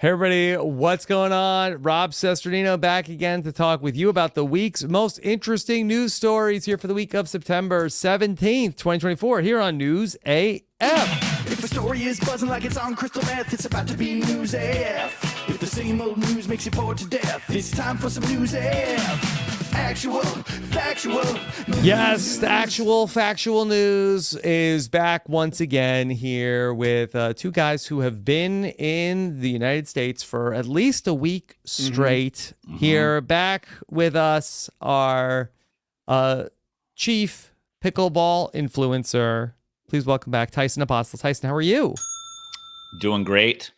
Hey everybody, what's going on? Rob Cesternino back again to talk with you about the week's most interesting news stories here for the week of September 17th, 2024, here on News AF. If a story is buzzing like it's on crystal meth, it's about to be News AF. If the same old news makes you bored to death, it's time for some News AF. Actual, factual. Yes, the actual factual news is back once again here with two guys who have been in the United States for at least a week straight. Mm-hmm. Here, back with us, our chief pickleball influencer. Please welcome back Tyson Apostol. Tyson, how are you? Doing great.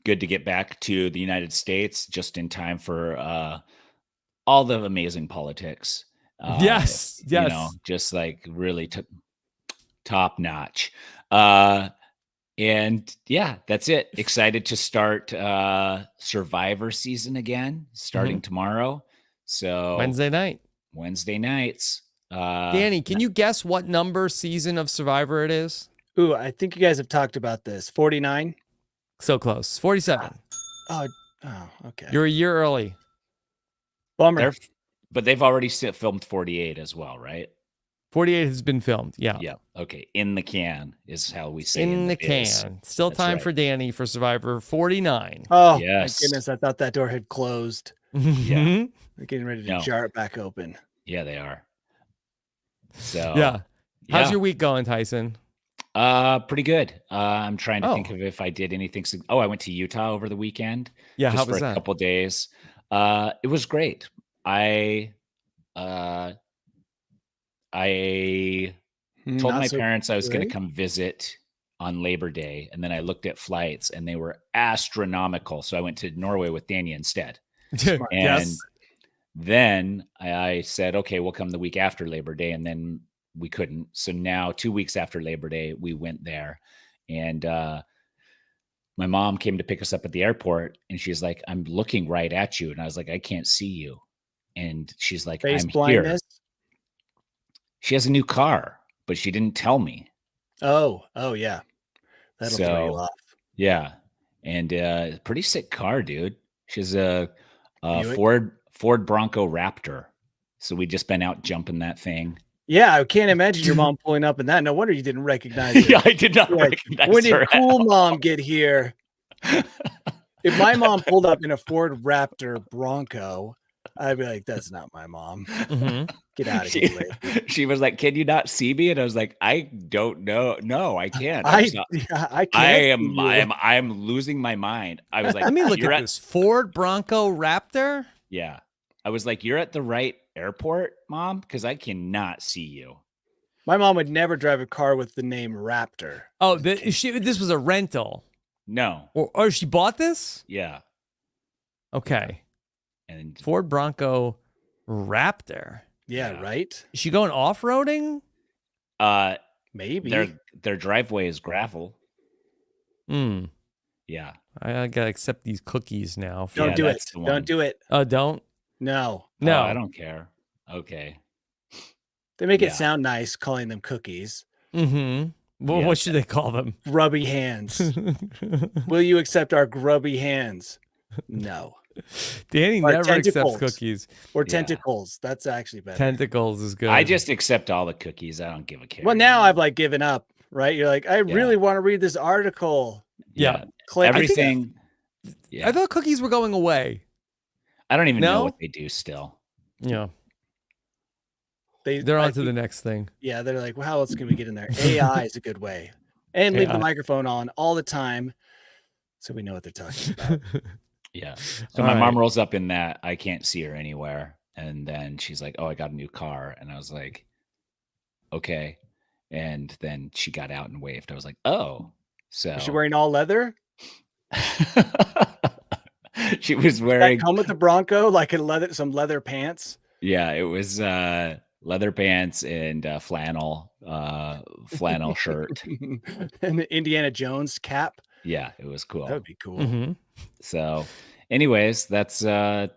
Good to get back to the United States just in time for all the amazing politics. Yes. You know, just like really top notch. And yeah, that's it. Excited to start Survivor season again, starting tomorrow. So Wednesday nights. Danny, can you guess what number season of Survivor it is? Ooh, I think you guys have talked about this. 49? So close. 47. Oh, okay. You're a year early. Bummer. But they've already filmed 48 as well, right? 48 has been filmed. Yeah. Yeah. Okay. In the can is how we say in the can. Still That's time right. for Danny for Survivor 49. Oh, yes. My goodness. I thought that door had closed. Yeah. They're getting ready to jar it back open. Yeah, they are. So yeah. How's your week going, Tyson? Pretty good. I'm trying to think of if I did anything. I went to Utah over the weekend. Yeah, just how was for a that? couple days. It was great. I told my parents I was going to come visit on Labor Day, and then I looked at flights, and they were astronomical. So I went to Norway with Danny instead. And then I said, okay, we'll come the week after Labor Day, and then we couldn't. So now 2 weeks after Labor Day, we went there, and my mom came to pick us up at the airport, and she's like, I'm looking right at you. And I was like, I can't see you. And she's like, Face I'm blindness? here. She has a new car, but she didn't tell me. Oh, yeah. That'll throw you off. Yeah. And pretty sick car, dude. She's a Ford Bronco Raptor. So we just been out jumping that thing. Yeah, I can't imagine your mom pulling up in that. No wonder you didn't recognize it. Yeah, I did not recognize when her. When did cool mom get here? If my mom pulled up in a Ford Raptor Bronco, I'd be like, that's not my mom. Get out of here. She was like, can you not see me? And I was like, I don't know. No, I can't. I can't. I'm losing my mind. I was like, let me look at this Ford Bronco Raptor. Yeah. I was like, you're at the right airport, Mom, because I cannot see you. My mom would never drive a car with the name Raptor. Oh, this was a rental. No. Or she bought this? Yeah. Okay. And Ford Bronco Raptor. Yeah, right? Is she going off-roading? Maybe. Their driveway is gravel. Yeah. I gotta accept these cookies now. Don't do it. Don't do it. Oh, don't? No. I don't care. Okay. They make it sound nice calling them cookies. Well, what should they call them? Grubby hands. Will you accept our grubby hands? No. Danny never accepts cookies. Or tentacles. That's actually better. Tentacles is good. I just accept all the cookies. I don't give a care. Well, now I've given up, right? You're like, I really want to read this article. Yeah. Click. Everything. I thought cookies were going away. I don't even know what they do still. Yeah. They're on to the next thing. Yeah, they're like, well, how else can we get in there? AI is a good way. And leave the microphone on all the time so we know what they're talking about. Yeah. So my mom rolls up in that. I can't see her anywhere. And then she's like, oh, I got a new car. And I was like, okay. And then she got out and waved. I was like, oh. So was she wearing all leather? She was wearing. Come with the Bronco, like some leather pants. Yeah, it was leather pants and flannel shirt. And the Indiana Jones cap. Yeah, it was cool. That would be cool. So anyways, that's the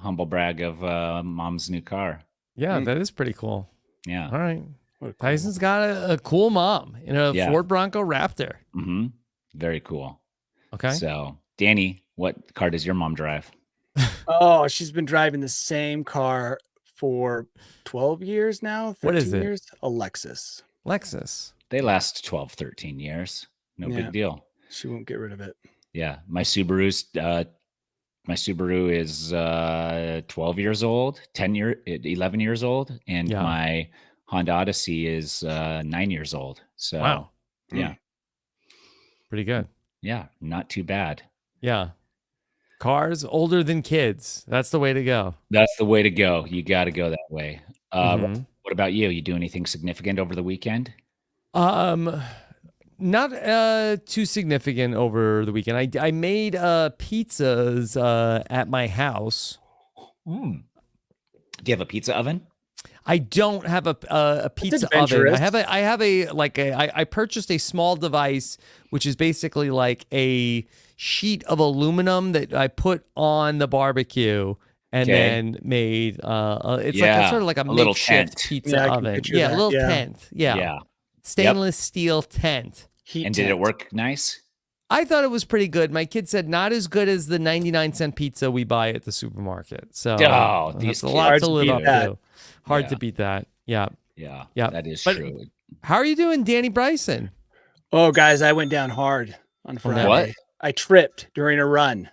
humble brag of mom's new car. Yeah, that is pretty cool. Yeah. All right. Tyson's got a cool mom in a Ford Bronco Raptor. Very cool. Okay. So Danny, what car does your mom drive? Oh, she's been driving the same car for 12 years now. 13 What is it? years. A Lexus. Lexus. They last 12, 13 years. No Yeah. big deal. She won't get rid of it. Yeah. My Subaru is 12 years old, 11 years old. And Yeah. my Honda Odyssey is 9 years old. So Wow. yeah. Pretty good. Yeah. Not too bad. Yeah. Cars older than kids. That's the way to go. That's the way to go. You got to go that way. Mhm. What about you? You do anything significant over the weekend? Not too significant over the weekend. I made pizzas at my house. Do you have a pizza oven? I don't have a pizza oven. adventurous. I purchased a small device, which is basically like a sheet of aluminum that I put on the barbecue and then made it's like sort of like a little makeshift tent. pizza Yeah, I can oven. picture Yeah, a that. little Yeah. tent. Yeah. Yeah. Stainless steel tent. Heat And did it tent. work nice? I thought it was pretty good. My kid said not as good as the 99-cent pizza we buy at the supermarket. So Oh, that's these a lot kids to live do up that. to. Hard Yeah. to beat that. Yeah. Yeah. Yeah. That is But- true. How are you doing, Danny Bryson? Oh, guys, I went down hard on Friday. What? I tripped during a run.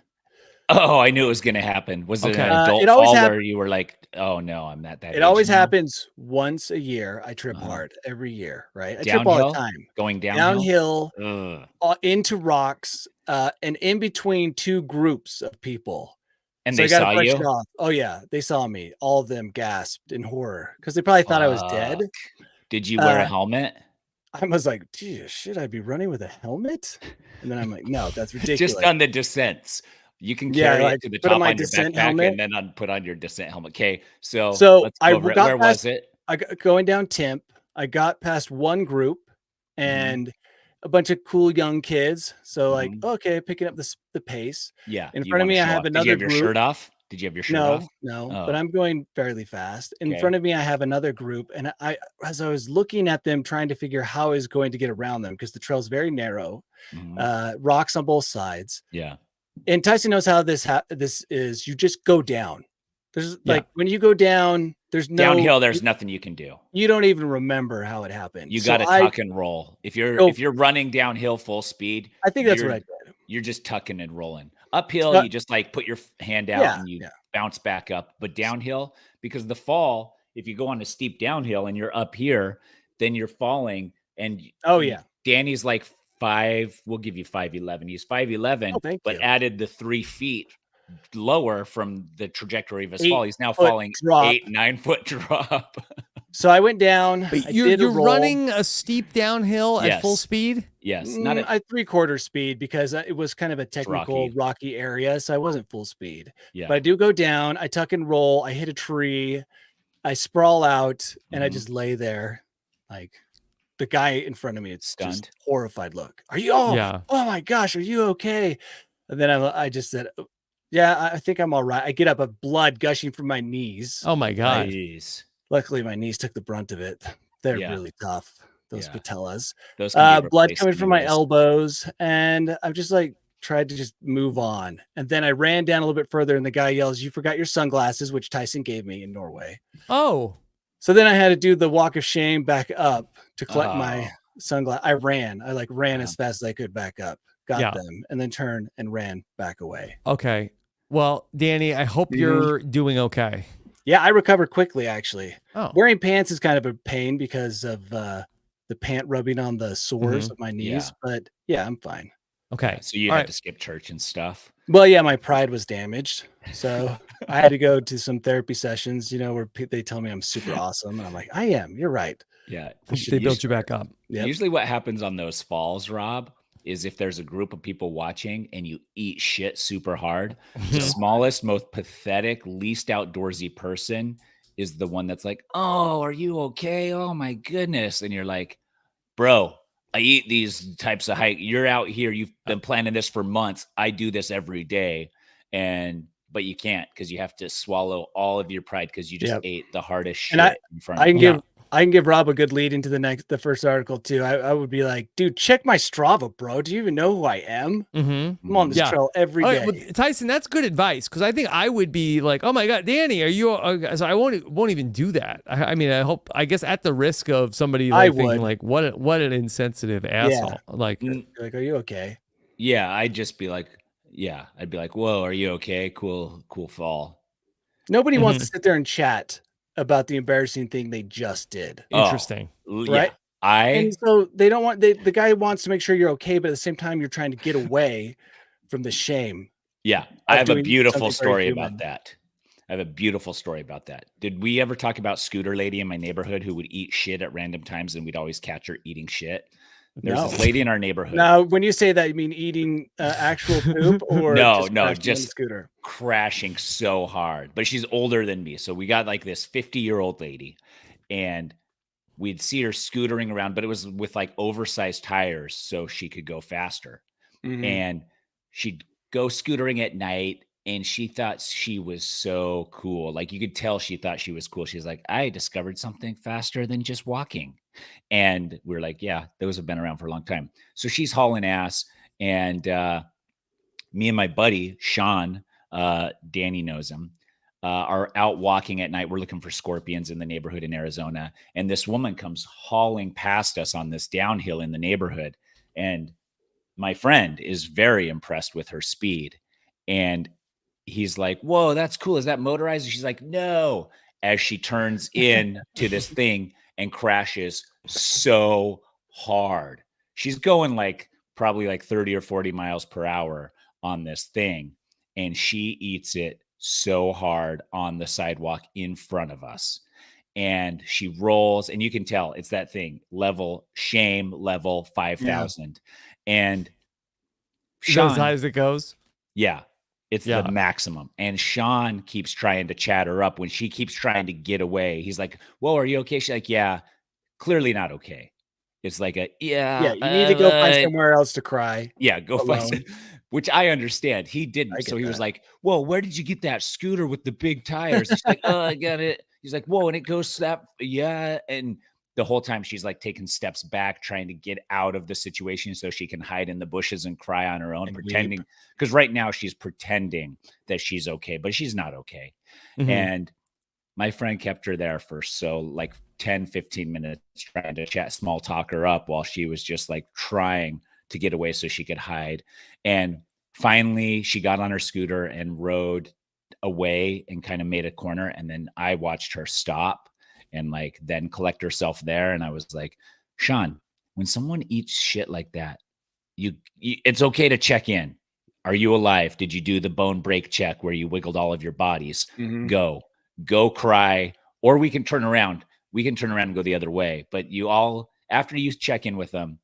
Oh, I knew it was going to happen. Was it Okay. an adult It always fall hap- where you were like, oh no, I'm not that It age always now? happens once a year. I trip Uh-huh. hard every year, right? I trip all Downhill? the time. Going downhill? Downhill, Ugh. into rocks, and in between two groups of people. And So they I gotta saw brush you? it off. Oh yeah, they saw me. All of them gasped in horror because they probably thought I was dead. Fuck. Did you wear a Uh, helmet? I was like, "Gee, should I be running with a helmet?" And then I'm like, "No, that's ridiculous." Just on the descents. You can Yeah, carry like, it to the put on top my on your descent backpack helmet. and then put on your descent helmet. Okay, so So let's I go over it. got Where past- was it? I got going down Temp. I got past one group and a bunch of cool young kids. So like, okay, picking up the pace. Yeah. In you front of wanna me, I show have off. Did another you have your group. shirt off? Did you have your shirt off? No, Oh. but I'm going fairly fast. In Okay. front of me, I have another group, and as I was looking at them, trying to figure how I was going to get around them because the trail's very narrow, Mhm. rocks on both sides. Yeah. And Tyson knows how this is. You just go down. There's like when you go down, there's no Downhill, there's nothing you can do. You don't even remember how it happened. You So got to tuck and roll. If you're running downhill full speed, I think that's what I did. You're just tucking and rolling. Uphill, So- you just like put your hand out Yeah, and you yeah. bounce back up. But downhill, because the fall, if you go on a steep downhill and you're up here, then you're falling. And Oh yeah. Danny's like 5. We'll give you 5'11". He's 5'11", Oh, thank but you. added the 3 feet lower from the trajectory of his 8 fall. He's now foot falling drop. 8-9 foot drop. So I went down. I But did a you're roll. running a steep downhill at full Yes. speed? Yes, not at at 3/4 speed because it was kind of a technical rocky area, so I wasn't full speed. yeah. But I do go down. I tuck and roll. I hit a tree. I sprawl out, and I Mhm. just lay there, like the guy in front of me. It's Stunned. just horrified look. Are you? Oh, Yeah. oh my gosh, are you okay? And then I just said, "Oh, yeah, I think I'm all right. I get up, blood gushing from my knees. Oh my God. Jeez. Luckily, my knees took the brunt of it. They're Yeah. really tough. Those Yeah. patellas. Those can be Blood replaced coming from my anyways. elbows, and I'm just like tried to just move on. And then I ran down a little bit further, and the guy yells, "You forgot your sunglasses," which Tyson gave me in Norway. Oh. So then I had to do the walk of shame back up to collect my Oh. sunglasses. I ran Yeah. as fast as I could back up, got Yeah. them, and then turned and ran back away. Okay. Well, Danny, I hope Mhm. you're doing okay. Yeah, I recovered quickly actually. Oh. Wearing pants is kind of a pain because of the pant rubbing on the sores Mhm. of my knees, Yeah. but yeah, I'm fine. Okay. So you All had right. to skip church and stuff. Well, yeah, my pride was damaged, so I had to go to some therapy sessions, where they tell me I'm super awesome, and I'm like, I am. You're right. Yeah. They built you back up. Yep. Usually what happens on those falls, Rob, is if there's a group of people watching and you eat shit super hard, the smallest, most pathetic, least outdoorsy person is the one that's like, "Oh, are you okay? Oh my goodness." And you're like, "Bro, I eat these types of hike. You're out here. You've been planning this for months. I do this every day." But you can't because you have to swallow all of your pride because you just Yep. ate the hardest shit And in front I of can you. give I can give Rob a good lead into the first article too. I would be like, dude, check my Strava, bro. Do you even know who I am? I'm on this trail every day. Well, Tyson, that's good advice because I think I would be like, oh my God, Danny, are you? So I won't even do that. I mean, I guess at the risk of somebody like thinking like, what an insensitive asshole. Like, are you okay? Yeah, I'd just be like, I'd be like, whoa, are you okay? Cool fall. Nobody wants to sit there and chat about the embarrassing thing they just did. Interesting. Right? Yeah. And so they don't want the guy wants to make sure you're okay, but at the same time you're trying to get away from the shame. Yeah. I have a beautiful story about that. Did we ever talk about Scooter Lady in my neighborhood who would eat shit at random times and we'd always catch her eating shit? There's this lady in our neighborhood. Now, when you say that, you mean eating actual poop or just scooter crashing so hard? But she's older than me, so we got like this 50-year-old lady, and we'd see her scootering around, but it was with like oversized tires so she could go faster. And she'd go scootering at night, and she thought she was so cool. Like you could tell she thought she was cool. She's like, I discovered something faster than just walking. And we're like, yeah, those have been around for a long time. So she's hauling ass. And me and my buddy, Sean, Danny knows him, are out walking at night. We're looking for scorpions in the neighborhood in Arizona. And this woman comes hauling past us on this downhill in the neighborhood. And my friend is very impressed with her speed. And he's like, whoa, that's cool. Is that motorized? And she's like, no, as she turns in to this thing and crashes so hard. She's going like probably like 30 or 40 miles per hour on this thing. And she eats it so hard on the sidewalk in front of us. And she rolls, and you can tell it's that thing, shame level 5,000. And Sean, as high as it goes. Yeah. It's the maximum. And Sean keeps trying to chat her up when she keeps trying to get away. He's like, whoa, are you okay? She's like, yeah, clearly not okay. It's like you need to go find somewhere else to cry. Yeah, go find which I understand. He didn't. So he was like, whoa, where did you get that scooter with the big tires? He's like, oh, I got it. He's like, whoa, and it goes that, yeah. And the whole time she's like taking steps back, trying to get out of the situation so she can hide in the bushes and cry on her own, and pretending, because right now she's pretending that she's okay, but she's not okay. And my friend kept her there for like 10, 15 minutes trying to chat, small talk her up while she was just like trying to get away so she could hide. And finally she got on her scooter and rode away and kind of made a corner. And then I watched her stop and like then collect herself there. And I was like, Sean, when someone eats shit like that, it's okay to check in. Are you alive? Did you do the bone break check where you wiggled all of your bodies? Go cry, or we can turn around. We can turn around and go the other way. But after you check in with them,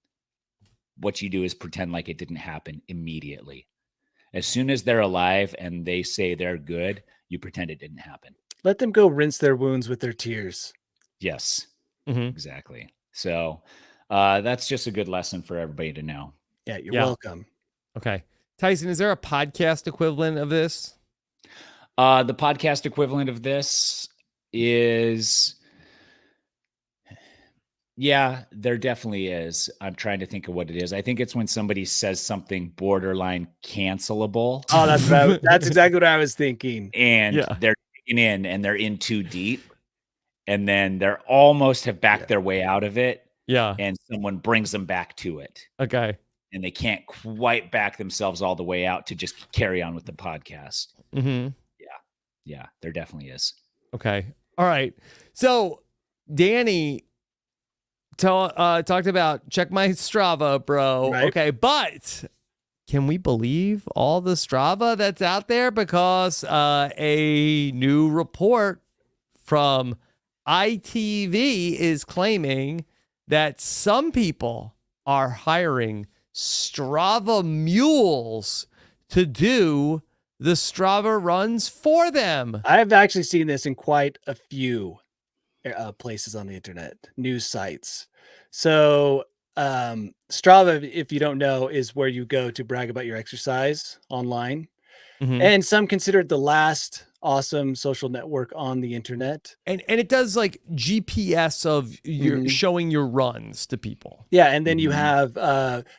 what you do is pretend like it didn't happen immediately. As soon as they're alive and they say they're good, you pretend it didn't happen. Let them go rinse their wounds with their tears. Yes, exactly. So that's just a good lesson for everybody to know. Yeah, you're welcome. Okay. Tyson, is there a podcast equivalent of this? The podcast equivalent of this is, yeah, there definitely is. I'm trying to think of what it is. I think it's when somebody says something borderline cancelable. Oh, that's exactly what I was thinking. And they're digging in and they're in too deep. And then they're almost have backed their way out of it. Yeah. And someone brings them back to it. Okay. And they can't quite back themselves all the way out to just carry on with the podcast. Yeah, there definitely is. Okay. All right. So Danny talked about check my Strava, bro. Right. Okay. But can we believe all the Strava that's out there? Because a new report from ITV is claiming that some people are hiring Strava Mules to do the Strava runs for them. I've actually seen this in quite a few places on the internet, news sites. So Strava, if you don't know, is where you go to brag about your exercise online. And some consider it the last awesome social network on the internet. And it does like GPS of your showing your runs to people. Yeah, and then you have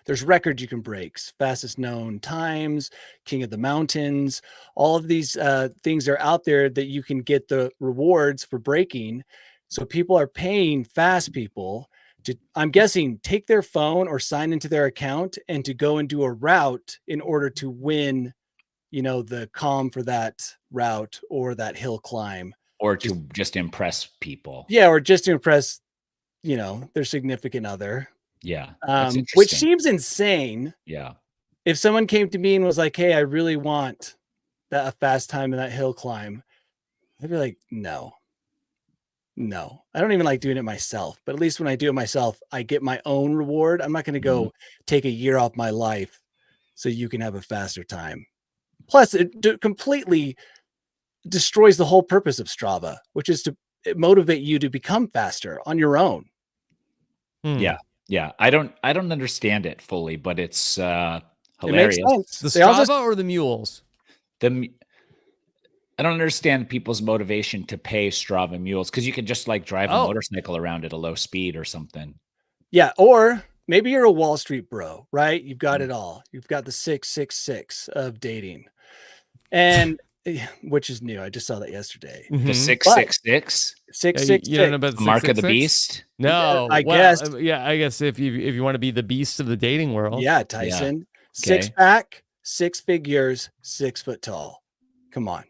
there's records you can break, fastest known times, king of the mountains. All of these things are out there that you can get the rewards for breaking. So people are paying fast people to, I'm guessing, take their phone or sign into their account and to go and do a route in order to win, you know, the comm for that route or that hill climb. Or to just impress people. Yeah, or just to impress, you know, their significant other. Yeah. Which seems insane. Yeah. If someone came to me and was like, hey, I really want a fast time in that hill climb, I'd be like, no, I don't even like doing it myself. But at least when I do it myself, I get my own reward. I'm not going to go take a year off my life so you can have a faster time. Plus, it completely destroys the whole purpose of Strava, which is to motivate you to become faster on your own. Yeah. I don't understand it fully, but it's hilarious. It makes sense. The Strava or the mules? I don't understand people's motivation to pay Strava Mules, because you can just like drive a motorcycle around at a low speed or something. Yeah, or maybe you're a Wall Street bro, right? You've got it all. You've got the 666 of dating, and which is new. I just saw that yesterday. The 666. 666. You don't know about the Mark of the 666? Beast? No, I guess. Yeah, I guess if you want to be the beast of the dating world. Yeah, Tyson. Yeah. Okay. 6-pack, 6 figures, 6 foot tall. Come on.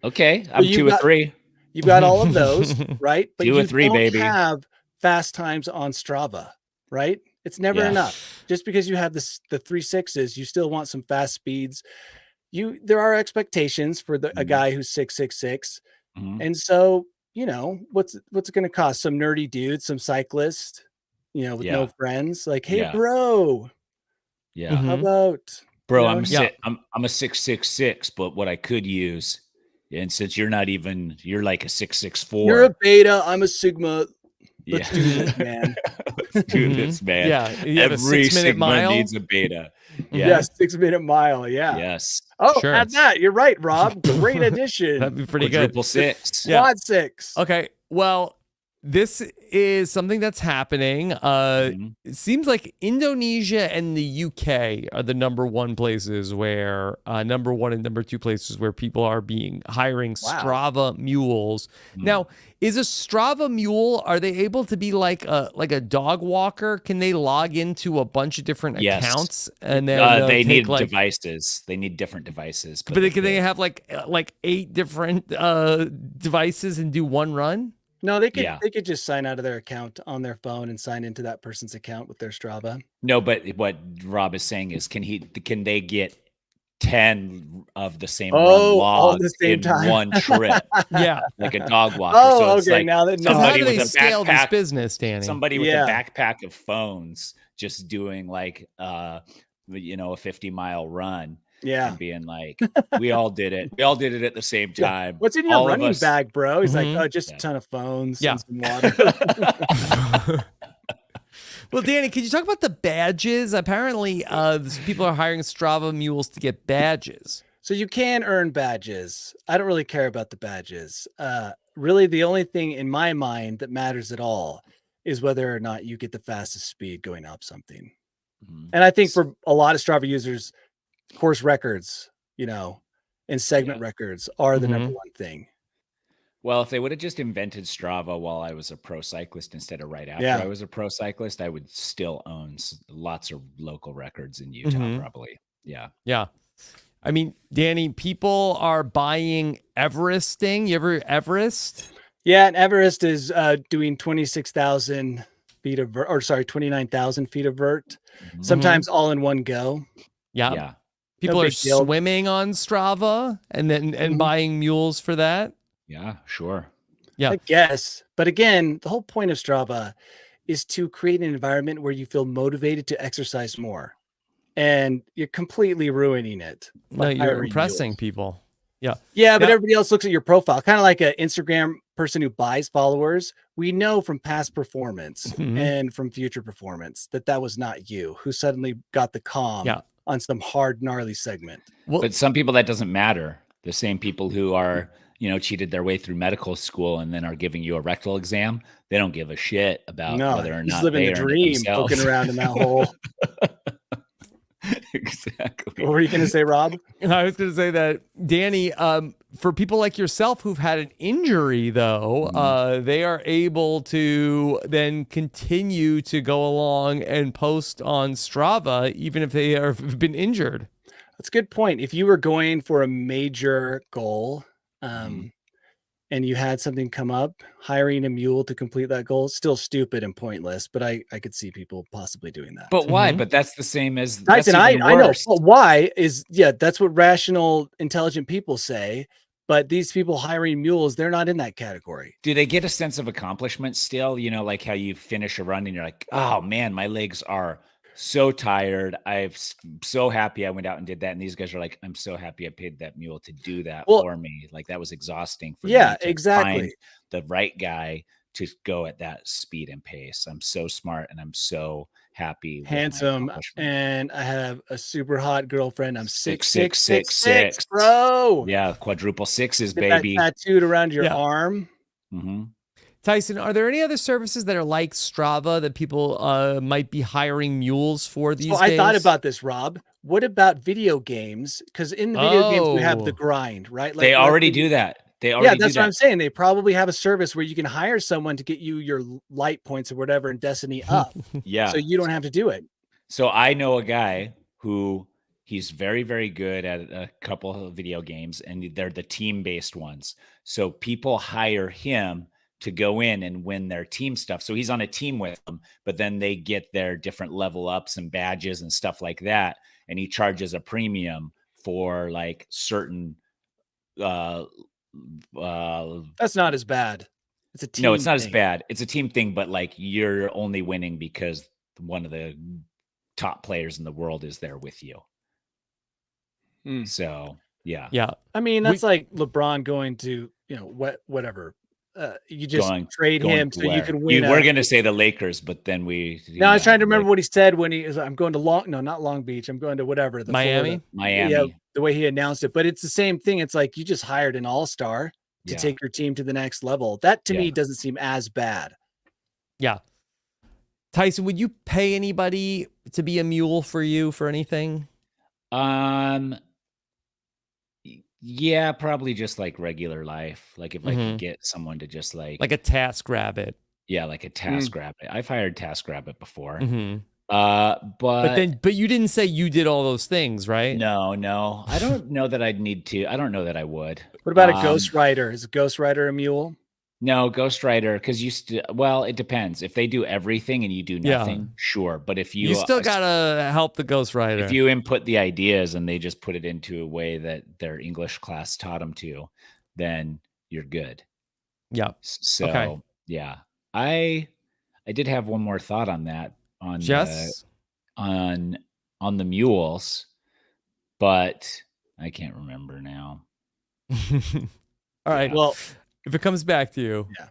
Okay, I'm 2 or 3. You've got all of those, right? But 2 or 3, don't baby. have fast times on Strava, right? It's never enough. Just because you have the 3 6s, you still want some fast speeds. There are expectations for a guy who's 666, and so you know what's it going to cost? Some nerdy dude, some cyclist, you know, with no friends. Like, hey, bro. Yeah. How about, bro? You know, I'm a 666, but what I could use. And since you're like a 664. You're a beta. I'm a sigma. Let's do this, man. Let's do this, man. Yeah. Every 6-minute sigma mile needs a beta. Yeah. 6-minute mile. Yeah. Yes. Oh, add that. You're right, Rob. Great addition. That'd be pretty good. Quadruple 6. Quad 6. Okay. Well, this is something that's happening. It seems like Indonesia and the UK are the number 1 places where number 1 and number 2 places where people are hiring Strava mules. Now, is a Strava mule, are they able to be like a dog walker? Can they log into a bunch of different accounts and then they need devices? They need different devices. But can they have like 8 different devices and do one run? No, they could just sign out of their account on their phone and sign into that person's account with their Strava. No, but what Rob is saying is, can they get 10 of the same run logged in one trip? Yeah, like a dog walker. Oh, so it's okay. like Now that how do they scale this business, Danny? Somebody with a backpack of phones just doing like a 50-mile run. Yeah. And being like, we all did it. We all did it at the same time. What's in your running bag, bro? He's like, oh, just a ton of phones and some water. Well, Danny, can you talk about the badges? Apparently, people are hiring Strava mules to get badges. So you can earn badges. I don't really care about the badges. Really, the only thing in my mind that matters at all is whether or not you get the fastest speed going up something. And I think for a lot of Strava users, course records, and segment records are the number 1 thing. Well, if they would have just invented Strava while I was a pro cyclist instead of right after I was a pro cyclist, I would still own lots of local records in Utah, probably. Yeah. Yeah. I mean, Danny, people are buying Everesting. You ever Everest? Yeah, and Everest is doing 26,000 feet of vert, or sorry, 29,000 feet of vert, sometimes all in one go. Yeah. People are swimming on Strava and buying mules for that. Yeah, sure. Yeah. I guess. But again, the whole point of Strava is to create an environment where you feel motivated to exercise more. And you're completely ruining it. No, you're impressing people. Yeah. Yeah, but everybody else looks at your profile, kind of like an Instagram person who buys followers. We know from past performance and from future performance that was not you who suddenly got the calm on some hard, gnarly segment. Well, but some people that doesn't matter. The same people who are, cheated their way through medical school and then are giving you a rectal exam, they don't give a shit about whether or he's not living they the earned it dream, themselves. poking around in that hole. Exactly. What were you going to say, Rob? I was going to say that, Danny, for people like yourself who've had an injury, though, they are able to then continue to go along and post on Strava, even if they have been injured. That's a good point. If you were going for a major goal, and you had something come up, hiring a mule to complete that goal, still stupid and pointless, but I could see people possibly doing that. But why? But that's the same as Tyson. I know. But why is, that's what rational, intelligent people say. But these people hiring mules, they're not in that category. Do they get a sense of accomplishment still? Like how you finish a run and you're like, oh man, my legs are so tired. I'm so happy I went out and did that. And these guys are like, I'm so happy I paid that mule to do that for me. Like that was exhausting for me to exactly. find the right guy to go at that speed and pace. I'm so smart and I'm so happy. Handsome. And I have a super hot girlfriend. I'm 6'6", bro. Yeah. Quadruple sixes, Get baby. that tattooed around your arm. Mm-hmm. Tyson, are there any other services that are like Strava that people might be hiring mules for these days? I thought about this, Rob. What about video games? Because in the video games, we have the grind, right? Like, they already do that. That's what I'm saying. They probably have a service where you can hire someone to get you your light points or whatever in Destiny up. Yeah. So you don't have to do it. So I know a guy who he's very, very good at a couple of video games, and they're the team-based ones. So people hire him to go in and win their team stuff. So he's on a team with them, but then they get their different level ups and badges and stuff like that. And he charges a premium for like certain, that's not as bad. It's a team. No, it's not thing. as bad. It's a team thing, but like you're only winning because one of the top players in the world is there with you. So yeah. I mean, that's like LeBron going to, whatever. You just trade him so you can win. We're going to say the Lakers, but then I was trying to remember what he said when I'm going to not Long Beach. I'm going to whatever. Miami. Yeah, the way he announced it. But it's the same thing. It's like you just hired an all-star to take your team to the next level. That to me doesn't seem as bad. Yeah. Tyson, would you pay anybody to be a mule for you for anything? Yeah, probably just like regular life. Like if I could get someone to just like a task rabbit. Yeah, like a task rabbit. I've hired task rabbit before. But you didn't say you did all those things, right? No. I don't know that I'd need to. I don't know that I would. What about a ghostwriter? Is a ghostwriter a mule? No, ghostwriter, because it depends. If they do everything and you do nothing, sure. But if you still gotta help the ghostwriter. If you input the ideas and they just put it into a way that their English class taught them to, then you're good. Yeah. So yeah, I did have one more thought on that on the mules, but I can't remember now. All right. Well, if it comes back to you. Yeah.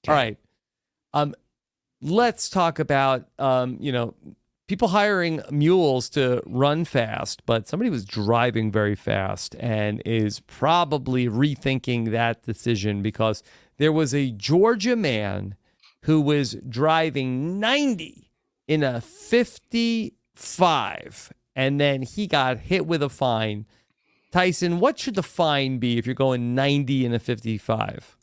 Okay. All right. Let's talk about, people hiring mules to run fast, but somebody was driving very fast and is probably rethinking that decision because there was a Georgia man who was driving 90 in a 55, and then he got hit with a fine. Tyson, what should the fine be if you're going 90 in a 55?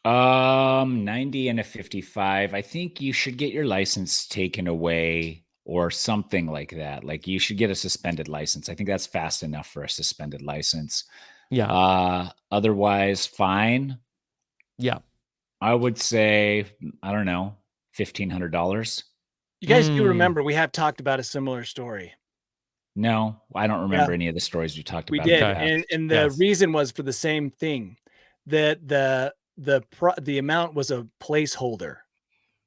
90 and a 55. I think you should get your license taken away or something like that. Like you should get a suspended license. I think that's fast enough for a suspended license. Yeah. Otherwise, fine. Yeah. I would say, I don't know, $1,500. You guys do remember we have talked about a similar story. No, I don't remember any of the stories we talked about. We did, and the reason was for the same thing, that the amount was a placeholder.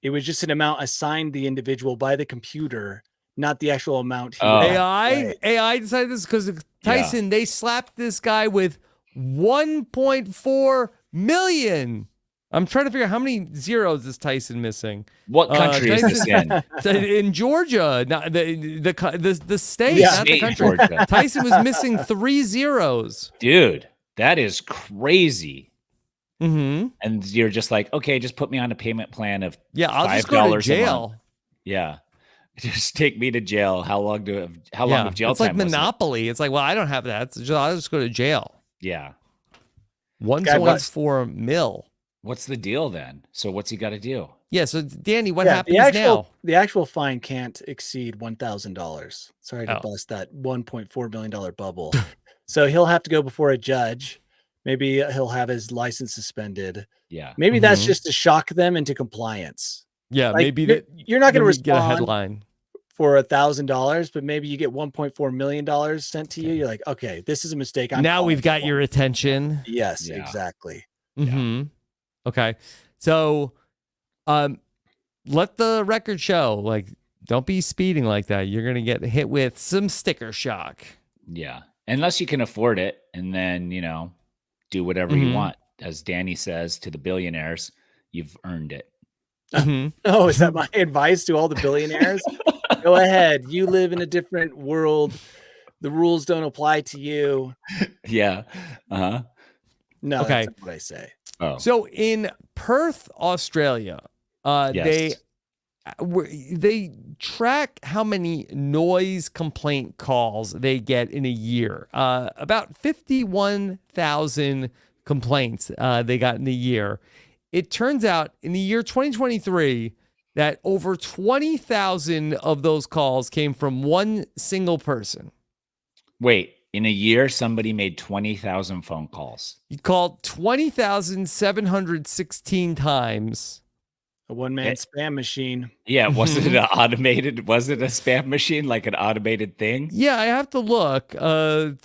It was just an amount assigned the individual by the computer, not the actual amount. AI decided this because Tyson, they slapped this guy with 1.4 million. I'm trying to figure out how many zeros is Tyson missing. What country is this in? In Georgia, not the state, not the country. Georgia. Tyson was missing 3 zeros. Dude. That is crazy. Mm-hmm. And you're just like, okay, just put me on a payment plan of I'll $5 just go to a jail. month. Yeah. Just take me to jail. How long of jail It's time like was it? Monopoly. It's like, well, I don't have that. So I'll just go to jail. Yeah. 1.4 mil. What's the deal then? So what's he got to do? Yeah. So Danny, what happens now? The actual fine can't exceed $1,000. Sorry to Oh. bust that $1.4 million bubble. So he'll have to go before a judge. Maybe he'll have his license suspended. Yeah. Maybe that's just to shock them into compliance. Yeah. Like, Maybe that you're not going to get a respond headline for $1,000, but maybe you get $1.4 million sent to you. You're like, okay, this is a mistake. Now we've got your attention. Yes, Yeah. exactly. Mm-hmm. Okay. So, let the record show, like, don't be speeding like that. You're going to get hit with some sticker shock. Yeah. Unless you can afford it and then, do whatever you want. As Danny says to the billionaires, you've earned it. Mm-hmm. Oh, is that my advice to all the billionaires? Go ahead. You live in a different world. The rules don't apply to you. Yeah. Uh-huh. No, Okay. that's not what I say. Oh. So in Perth, Australia, Yes. they track how many noise complaint calls they get in a year. About 51,000 complaints they got in a year. It turns out in the year 2023 that over 20,000 of those calls came from one single person. Wait, in a year, somebody made 20,000 phone calls. He called 20,716 times. A one-man spam machine. Yeah, was it an automated? Was it a spam machine, like an automated thing? Yeah, I have to look. That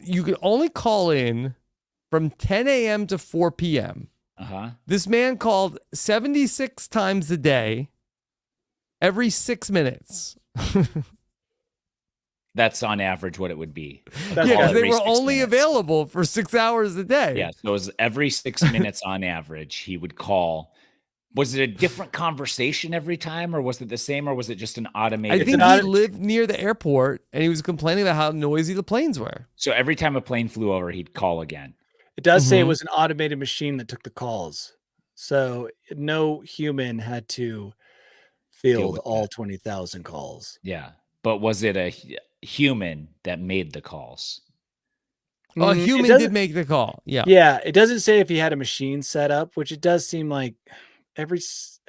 you can only call in from 10 a.m. to 4 p.m. Uh-huh. This man called 76 times a day, every 6 minutes. That's on average what it would be. Yeah, because they Every were 6 only minutes. available for 6 hours a day. Yeah, so it was every 6 minutes on average he would call. Was it a different conversation every time, or was it the same, or was it just an automated? I think he lived near the airport, and he was complaining about how noisy the planes were. So every time a plane flew over, he'd call again. It does say it was an automated machine that took the calls. So no human had to field all 20,000 calls. Yeah, but was it a human that made the calls? Oh, a human did make the call. Yeah. Yeah. It doesn't say if he had a machine set up, which it does seem like every 6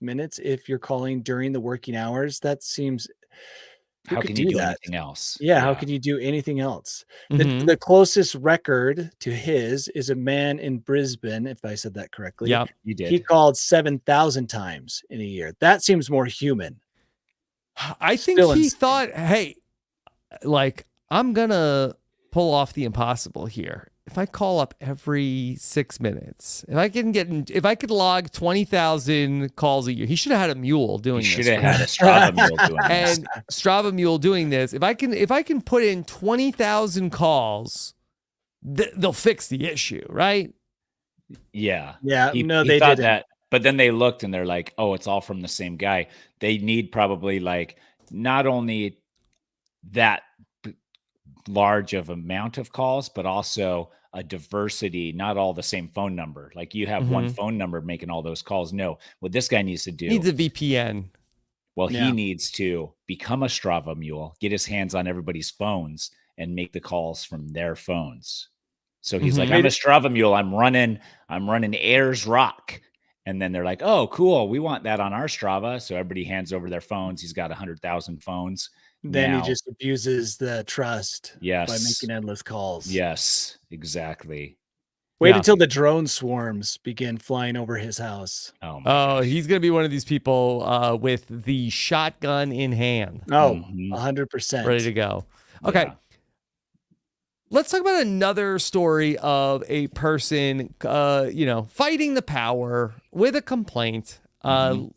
minutes, if you're calling during the working hours, that seems. How can you do anything else? Yeah, how can you do anything else? The closest record to his is a man in Brisbane, if I said that correctly. Yeah, you did. He called 7,000 times in a year. That seems more human. I think he thought, hey, like, I'm going to pull off the impossible here. If I call up every 6 minutes, if I could log 20,000 calls a year, he should have had a mule doing this. He should have had a Strava Mule doing this. And Strava Mule doing this. If I can put in 20,000 calls, they'll fix the issue, right? Yeah. Yeah. He They thought didn't. that, but then they looked and they're like, oh, it's all from the same guy. They need probably like not only that large of amount of calls, but also a diversity, not all the same phone number. Like you have one phone number making all those calls. No, what this guy needs to do. Needs a VPN. Well, he needs to become a Strava Mule, get his hands on everybody's phones and make the calls from their phones. So he's like, I'm a Strava Mule. I'm running Ayers Rock. And then they're like, oh, cool. We want that on our Strava. So everybody hands over their phones. He's got 100,000 phones. Then now, he just abuses the trust by Yes. making endless calls. Yes, exactly. Wait until the drone swarms begin flying over his house. Oh, he's going to be one of these people with the shotgun in hand. Oh, 100%. Ready to go. Okay. Yeah. Let's talk about another story of a person, fighting the power with a complaint.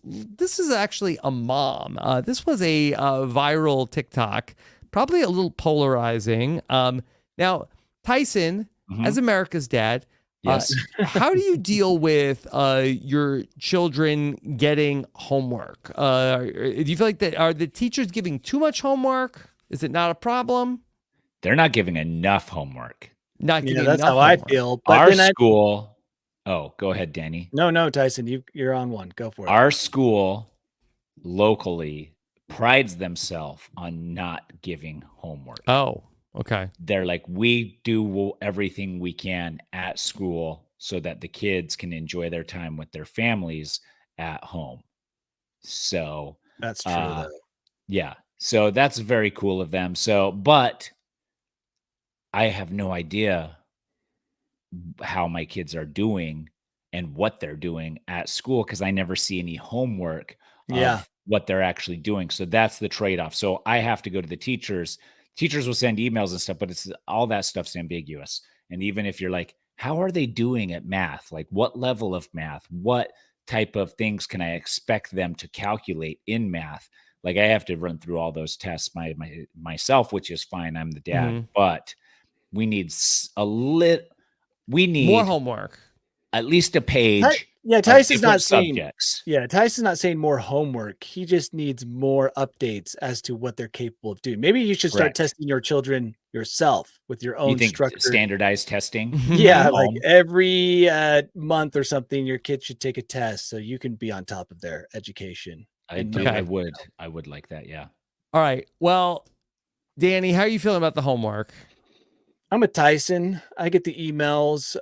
This is actually a mom. This was a viral TikTok, probably a little polarizing. Now, Tyson, as America's dad, Yes. how do you deal with your children getting homework? Do you feel like are the teachers giving too much homework? Is it not a problem? They're not giving enough homework. Not giving that's enough how I homework. feel. But Our then school. Oh, go ahead, Danny. No, Tyson, you're on one. Go for it. Our school locally prides themselves on not giving homework. Oh, okay. They're like, we do everything we can at school so that the kids can enjoy their time with their families at home. So that's true, though. Yeah. So that's very cool of them. So, but I have no idea how my kids are doing and what they're doing at school because I never see any homework of what they're actually doing. So that's the trade-off. So I have to go to the teachers. Teachers will send emails and stuff, but it's all that stuff's ambiguous. And even if you're like, how are they doing at math? Like what level of math? What type of things can I expect them to calculate in math? Like I have to run through all those tests myself, which is fine. I'm the dad, but we need more homework. At least a page. Tyson's not saying subjects. Tyson's not saying more homework. He just needs more updates as to what they're capable of doing. Maybe you should start testing your children yourself with your own structured standardized testing. Like every month or something, your kid should take a test so you can be on top of their education. I would like that. Yeah. All right. Well, Danny, how are you feeling about the homework? I'm a Tyson. I get the emails,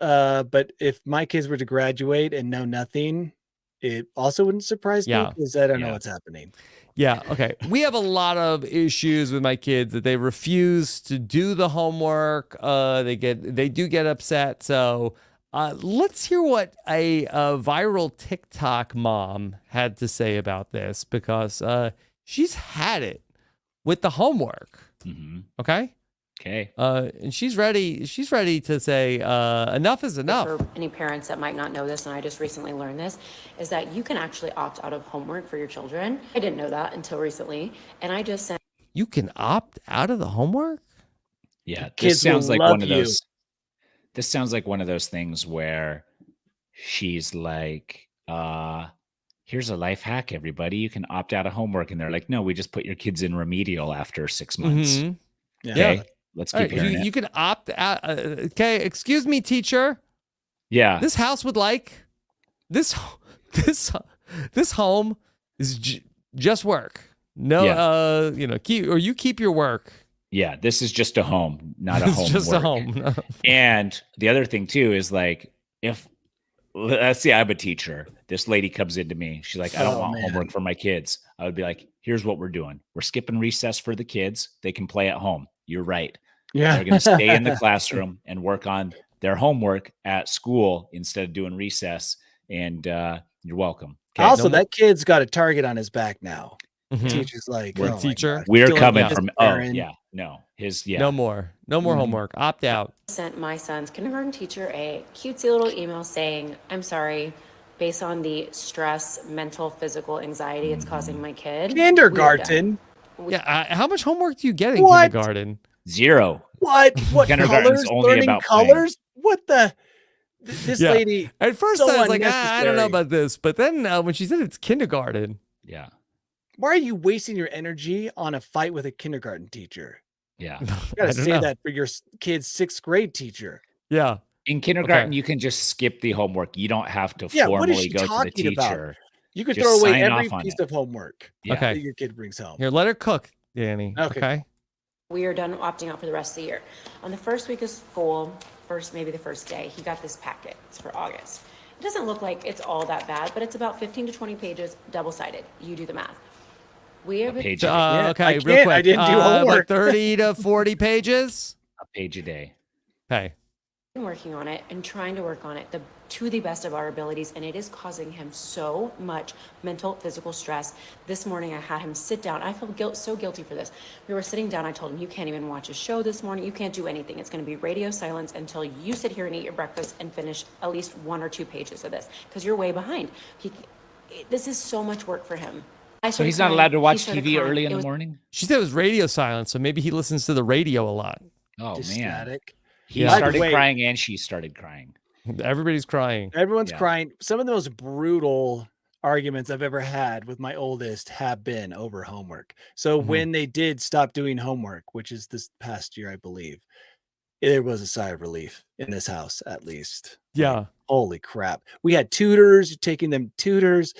but if my kids were to graduate and know nothing, it also wouldn't surprise me because I don't know what's happening. Yeah. Okay. We have a lot of issues with my kids that they refuse to do the homework. They do get upset. So let's hear what a viral TikTok mom had to say about this because she's had it with the homework. Okay. Okay. And she's ready to say enough is enough. For any parents that might not know this, and I just recently learned this, is that you can actually opt out of homework for your children. I didn't know that until recently, and I just sent. You can opt out of the homework? Yeah, this sounds like one of those. This sounds like one of those things where she's like, here's a life hack, everybody. You can opt out of homework. And they're like, no, we just put your kids in remedial after 6 months. Okay. Let's keep hearing it. You can opt out. Okay. Excuse me, teacher. Yeah. This house would like this home is just work. No, keep your work. Yeah. This is just a home, not a home. It's just a home. And the other thing too, is like, let's say I'm a teacher, this lady comes into me. She's like, I don't want homework for my kids. I would be like, here's what we're doing. We're skipping recess for the kids. They can play at home. You're right. Yeah. They're going to stay in the classroom and work on their homework at school instead of doing recess. And you're welcome. Okay, also, that kid's got a target on his back now. Teacher's like, teacher. We're coming from, no more homework. Opt out. Sent my son's kindergarten teacher a cutesy little email saying, I'm sorry, based on the stress, mental, physical anxiety it's causing my kid. Kindergarten. Yeah. How much homework do you get in kindergarten? 0. What Kindergarten's colors? only Learning about colors? What the? This lady. At first, I was like, I don't know about this, but then when she said it's kindergarten, yeah. Why are you wasting your energy on a fight with a kindergarten teacher? Yeah, you gotta say that for your kid's 6th grade teacher. Yeah. In kindergarten, you can just skip the homework. You don't have to formally go to the teacher. About? You could throw away every piece of homework that your kid brings home. Here, let her cook, Danny. Okay. We are done opting out for the rest of the year. On the first week of school, maybe the first day, he got this packet. It's for August. It doesn't look like it's all that bad, but it's about 15 to 20 pages, double-sided. You do the math. We have okay, real quick. I didn't do homework. 30 to 40 pages. A page a day. Okay. Been working on it and trying to work on it to the best of our abilities, and it is causing him so much mental, physical stress. This morning, I had him sit down. I feel so guilty for this. We were sitting down. I told him, you can't even watch a show this morning. You can't do anything. It's going to be radio silence until you sit here and eat your breakfast and finish at least 1 or 2 pages of this because you're way behind. This is so much work for him. So he's not allowed to watch TV early in the morning? She said it was radio silence, so maybe he listens to the radio a lot. Oh, man. Static. He started crying and she started crying. Everybody's crying. Everyone's crying. Some of the most brutal arguments I've ever had with my oldest have been over homework. So when they did stop doing homework, which is this past year, I believe, there was a sigh of relief in this house, at least. Yeah. Like, holy crap. We had tutors, taking them tutors.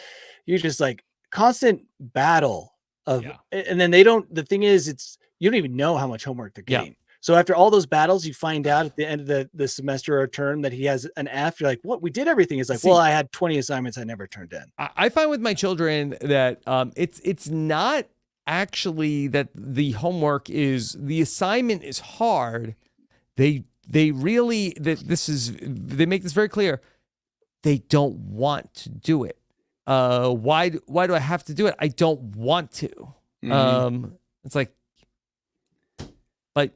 You're just like constant battle of, and then the thing is, you don't even know how much homework they're getting. So after all those battles, you find out at the end of the semester or term that he has an F. You're like, what? We did everything. It's like, well, I had 20 assignments I never turned in. I find with my children that it's not actually that the homework is, the assignment is hard. They really, they make this very clear. They don't want to do it. Why do I have to do it? I don't want to. It's like, but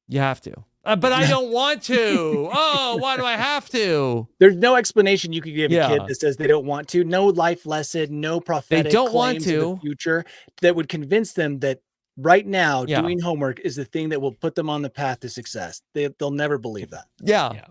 you have to. But I don't want to. Oh, why do I have to? There's no explanation you could give a kid that says they don't want to. No life lesson, no prophetic they don't claims want to. of the future that would convince them that right now doing homework is the thing that will put them on the path to success. They'll never believe that. Yeah.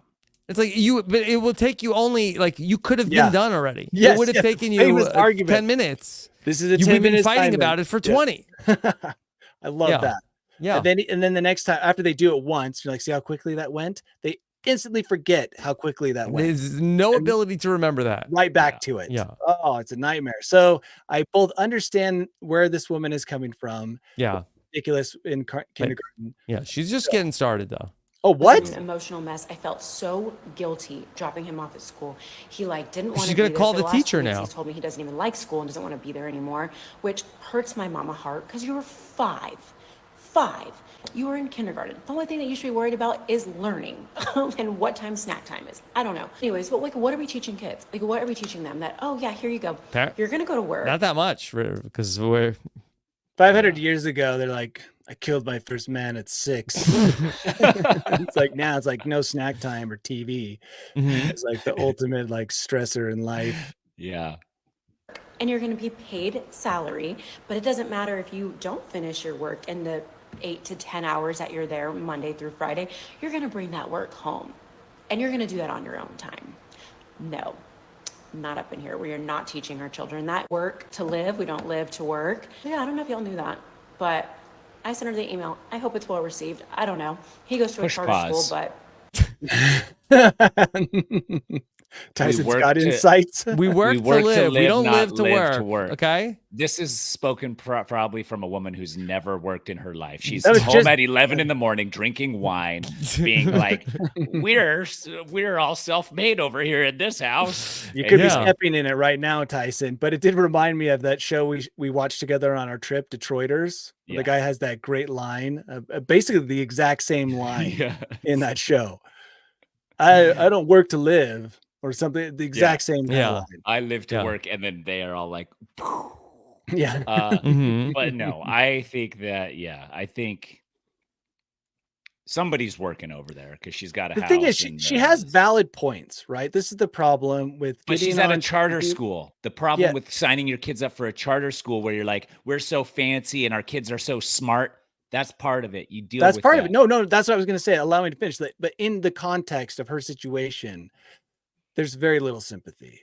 It's like but it will take you only, like, you could have been done already. Yes, it would have taken you 10 minutes. This is a 10 You've been minute fighting assignment. about it for 20. I love that. Yeah. And then the next time after they do it once, you're like, see how quickly that went? They instantly forget how quickly that went. There's no ability to remember that. Right back to it. Yeah. Oh, it's a nightmare. So I both understand where this woman is coming from. Yeah. Ridiculous in kindergarten. Yeah, she's just getting started though. Oh, what? An emotional mess. I felt so guilty dropping him off at school. He didn't want to. She's gonna be there. call For the last teacher 2 weeks, now. He's told me he doesn't even like school and doesn't want to be there anymore, which hurts my mama heart because you were 5. You were in kindergarten. The only thing that you should be worried about is learning and what time snack time is. I don't know. Anyways, but what are we teaching kids? What are we teaching them? That, oh yeah, here you go. You're gonna go to work. Not that much, because we're 500 years ago. They're like, I killed my first man at 6. It's like now it's like no snack time or TV. It's like the ultimate stressor in life. Yeah. And you're going to be paid salary, but it doesn't matter if you don't finish your work in the 8 to 10 hours that you're there Monday through Friday. You're going to bring that work home, and you're going to do that on your own time. No, not up in here. We are not teaching our children that. Work to live. We don't live to work. Yeah, I don't know if y'all knew that, but I sent her the email. I hope it's well received. I don't know. He goes to a charter school, but Tyson's got insights. We work to live. We don't live to work. Okay. This is spoken probably from a woman who's never worked in her life. She's That was home just- at 11 in the morning, drinking wine, being like, "We're all self-made over here in this house." You could be Yeah. stepping in it right now, Tyson. But it did remind me of that show we watched together on our trip, Detroiters. Yeah. The guy has that great line, basically the exact same line in that show. I don't work to live, or something. The exact same kind of line. I live to work, and then they are all like, Yeah. But no, I think that I think somebody's working over there because she's got a The house. thing is, and, she has valid points, right? This is the problem with. But she's getting at a on charter TV. school. The problem Yeah. with signing your kids up for a charter school where you're like, we're so fancy and our kids are so smart. That's part of it. You deal That's with part that. of it. No, that's what I was going to say. Allow me to finish that. But in the context of her situation, there's very little sympathy.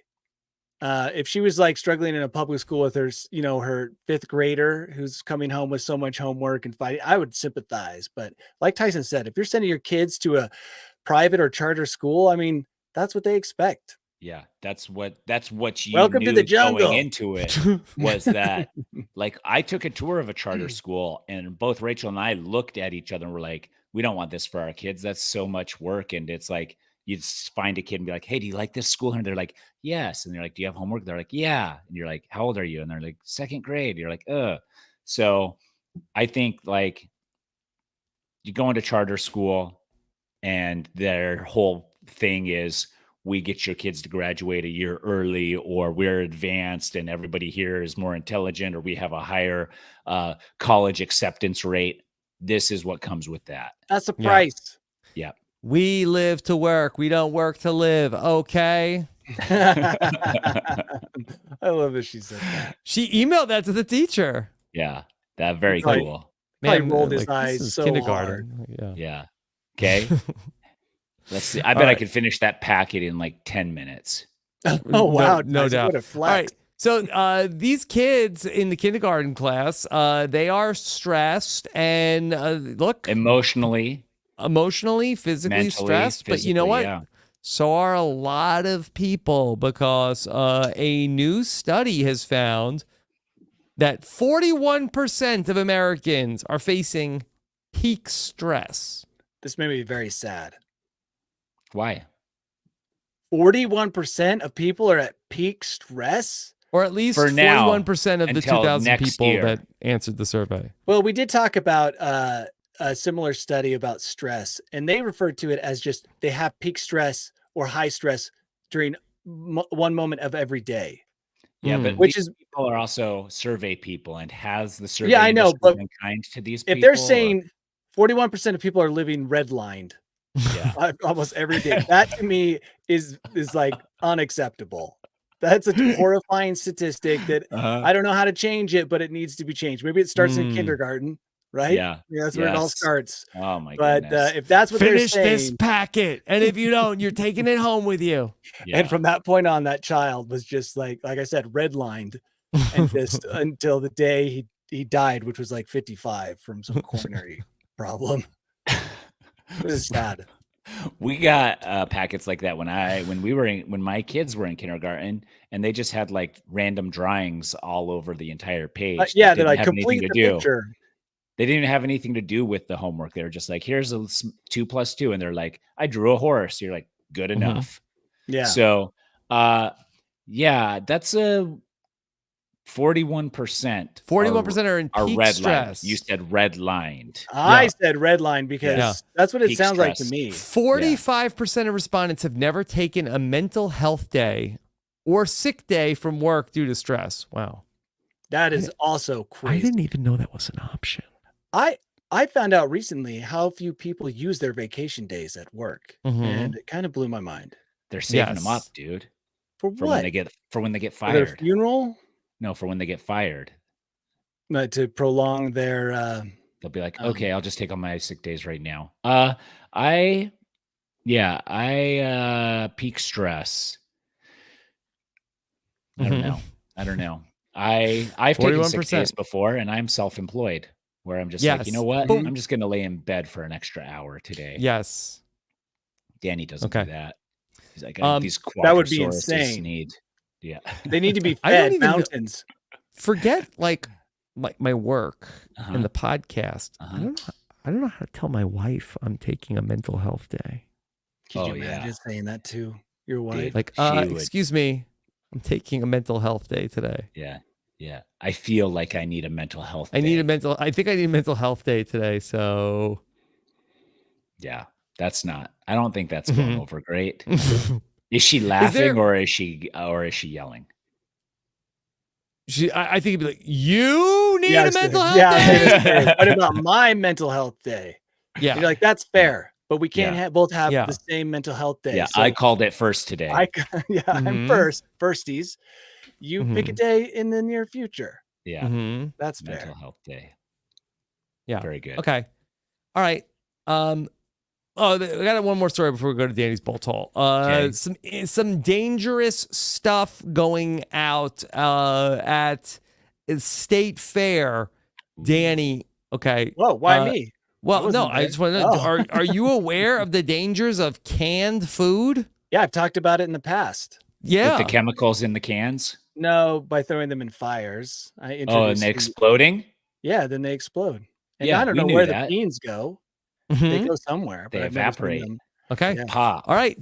If she was struggling in a public school with her, her 5th grader who's coming home with so much homework and fighting, I would sympathize. But like Tyson said, if you're sending your kids to a private or charter school, I mean, that's what they expect. Yeah, that's what you Welcome to knew the jungle. going into it was that I took a tour of a charter school and both Rachel and I looked at each other and were like, we don't want this for our kids. That's so much work. And it's like, you find a kid and be like, hey, do you like this school? And they're like, yes. And they're like, do you have homework? They're like, yeah. And you're like, how old are you? And they're like, 2nd grade. You're like, So I think you go into charter school and their whole thing is, we get your kids to graduate a year early, or we're advanced and everybody here is more intelligent, or we have a higher college acceptance rate. This is what comes with that. That's the price. Yeah. We live to work. We don't work to live. Okay. I love that she said that. She emailed that to the teacher. Yeah. That very Right. cool. Probably rolled his this eyes is so kindergarten. Yeah. Yeah. Okay. Let's see. I bet I could finish that packet in 10 minutes. Oh, wow. no Tyson, doubt. what a All flex. right. So these kids in the kindergarten class, they are stressed and look, Emotionally, emotionally, physically mentally, stressed. But you know physically, what? yeah. So are a lot of people because a new study has found that 41% of Americans are facing peak stress. This made me very sad. Why? 41% of people are at peak stress. Or at least For now, 41% of the until 2,000 next people year. that answered the survey. Well, we did talk about a similar study about stress, and they referred to it as just they have peak stress or high stress during one moment of every day. Yeah, but Which these is, people are also survey people, and has the survey yeah, I know, industry but been kind to these if people? they're saying 41% of people are living redlined yeah, almost every day, that to me is like unacceptable. That's a horrifying statistic that I don't know how to change it, but it needs to be changed. Maybe it starts in kindergarten, right? yeah, That's where it all yes. starts. Oh my But goodness. if that's what Finish they're this saying, packet. And if you don't, you're taking it home with you. Yeah. and from that point on, that child was just like I said, redlined, and just until the day he died, which was like 55 from some coronary problem. It was sad. We got packets like that when my kids were in kindergarten, and they just had like random drawings all over the entire page. Yeah, that they're didn't like, have anything complete to the do. picture. They didn't have anything to do with the homework. They were just like, here's a 2 + 2. And they're like, I drew a horse. You're like, good enough. Yeah. So, yeah, that's a 41%. 41% are in are peak red stress. lined. You said red lined. I said redline because Yeah. that's what it Peak sounds like to stress. me. 45% of respondents have never taken a mental health day or sick day from work due to stress. Wow. That is also I crazy. didn't even know that was an option. I found out recently how few people use their vacation days at work, and it kind of blew my mind. They're saving them up, Yes. dude. For For what? when they get For their fired. funeral? No, for when they get fired. To prolong their They'll be like, Um, okay, I'll just take all my sick days right now. I peak stress. I don't know. I've taken sick 41%. days before, and I'm self-employed, where I'm just like, you know Yes, what? but- I'm just gonna lay in bed for an extra hour today. Yes. Danny doesn't Okay. do that. He's like, these That would be quadrosauruses insane. need. Yeah. they need to be I don't fed even know- mountains. Forget like my work Uh-huh. and the podcast. Uh-huh. I don't know how to tell my wife I'm taking a mental health day. Could you Oh, yeah. imagine saying that to your wife? Dude. Like, She would- excuse me, I'm taking a mental health day today. Yeah. I feel like I need a mental health I day. I think I need a mental health day today. So Yeah. I don't think that's going Mhm. over great. Is she laughing there- or is she yelling? I think it'd be like, you need Yeah, a I said- mental health yeah, I day. was gonna say, what about my mental health day? Yeah. You're like, that's fair, but we can't both have Yeah. the same mental health day. Yeah, So I called it first today. I'm Mhm. firsties. You pick a day in the near future. yeah, Mhm. That's mental fair. health day. Yeah. Very good. Okay. All right. I got one more story before we go to Danny's Bolt Hole. Okay. Some dangerous stuff going out at State Fair. Danny, okay. Whoa, why me? Well, no, wasn't I there. just want to know, Oh. are you aware of the dangers of canned food? Yeah, I've talked about it in the past. Yeah. With the chemicals in the cans? No, by throwing them in fires. Oh, and introduced they the- exploding? Yeah, then they explode. And Yeah, I don't we know knew where that. the beans go. Mhm. They go somewhere. They but I've never seen evaporate. them. Okay. Yeah. Pop. All right.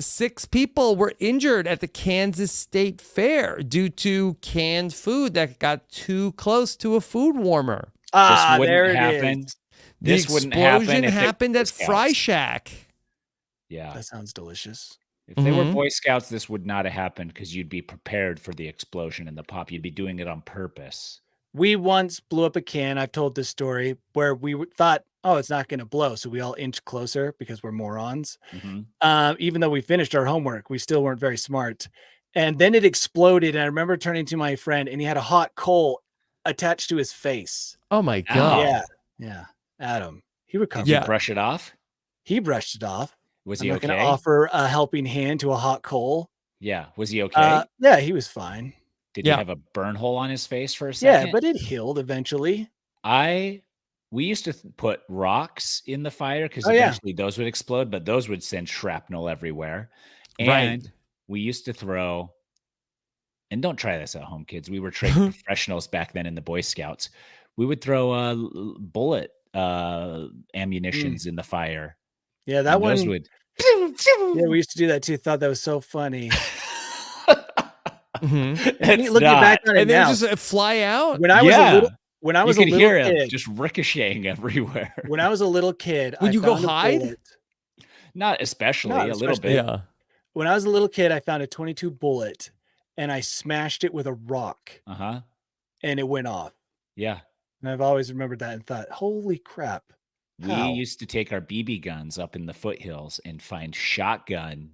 6 people were injured at the Kansas State Fair due to canned food that got too close to a food warmer. Ah, wouldn't there it happen. is. This the wouldn't happen explosion if it happened were at Scouts. Fry Shack. Yeah. That sounds delicious. If they were Mhm. Boy Scouts, this would not have happened because you'd be prepared for the explosion and the pop. You'd be doing it on purpose. We once blew up a can. I've told this story where we thought, oh, it's not going to blow. So we all inched closer because we're morons. Mhm. Even though we finished our homework, we still weren't very smart. And then it exploded. And I remember turning to my friend and he had a hot coal attached to his face. Oh my Ow. god. Yeah. Yeah. Adam, he recovered. Did Yeah. you brush it off? He brushed it off. Was I'm he not okay? going to offer a helping hand to a hot coal. Yeah. Was he okay? Yeah, he was fine. Did he have a burn hole on his face for a Yeah, second? but it healed eventually. We used to put rocks in the fire because Oh, yeah. eventually those would explode, but those would send shrapnel everywhere. Right. And we used to throw, and don't try this at home, kids. We were trained professionals back then in the Boy Scouts. We would throw bullet ammunitions in the fire. Yeah, that and one. those would. Yeah, we used to do that too. Thought that was so funny. It's Looking back on it And then now, just fly out. when I was a little, when I was you a could little hear him kid, just ricocheting everywhere. when I was a little kid, Would I you go found a hide? bullet. Not especially, Not a little especially. bit. Yeah. When I was a little kid, I found a 22 bullet and I smashed it with a rock Uh-huh. and it went off. Yeah. And I've always remembered that and thought, holy crap. We How? used to take our BB guns up in the foothills and find shotgun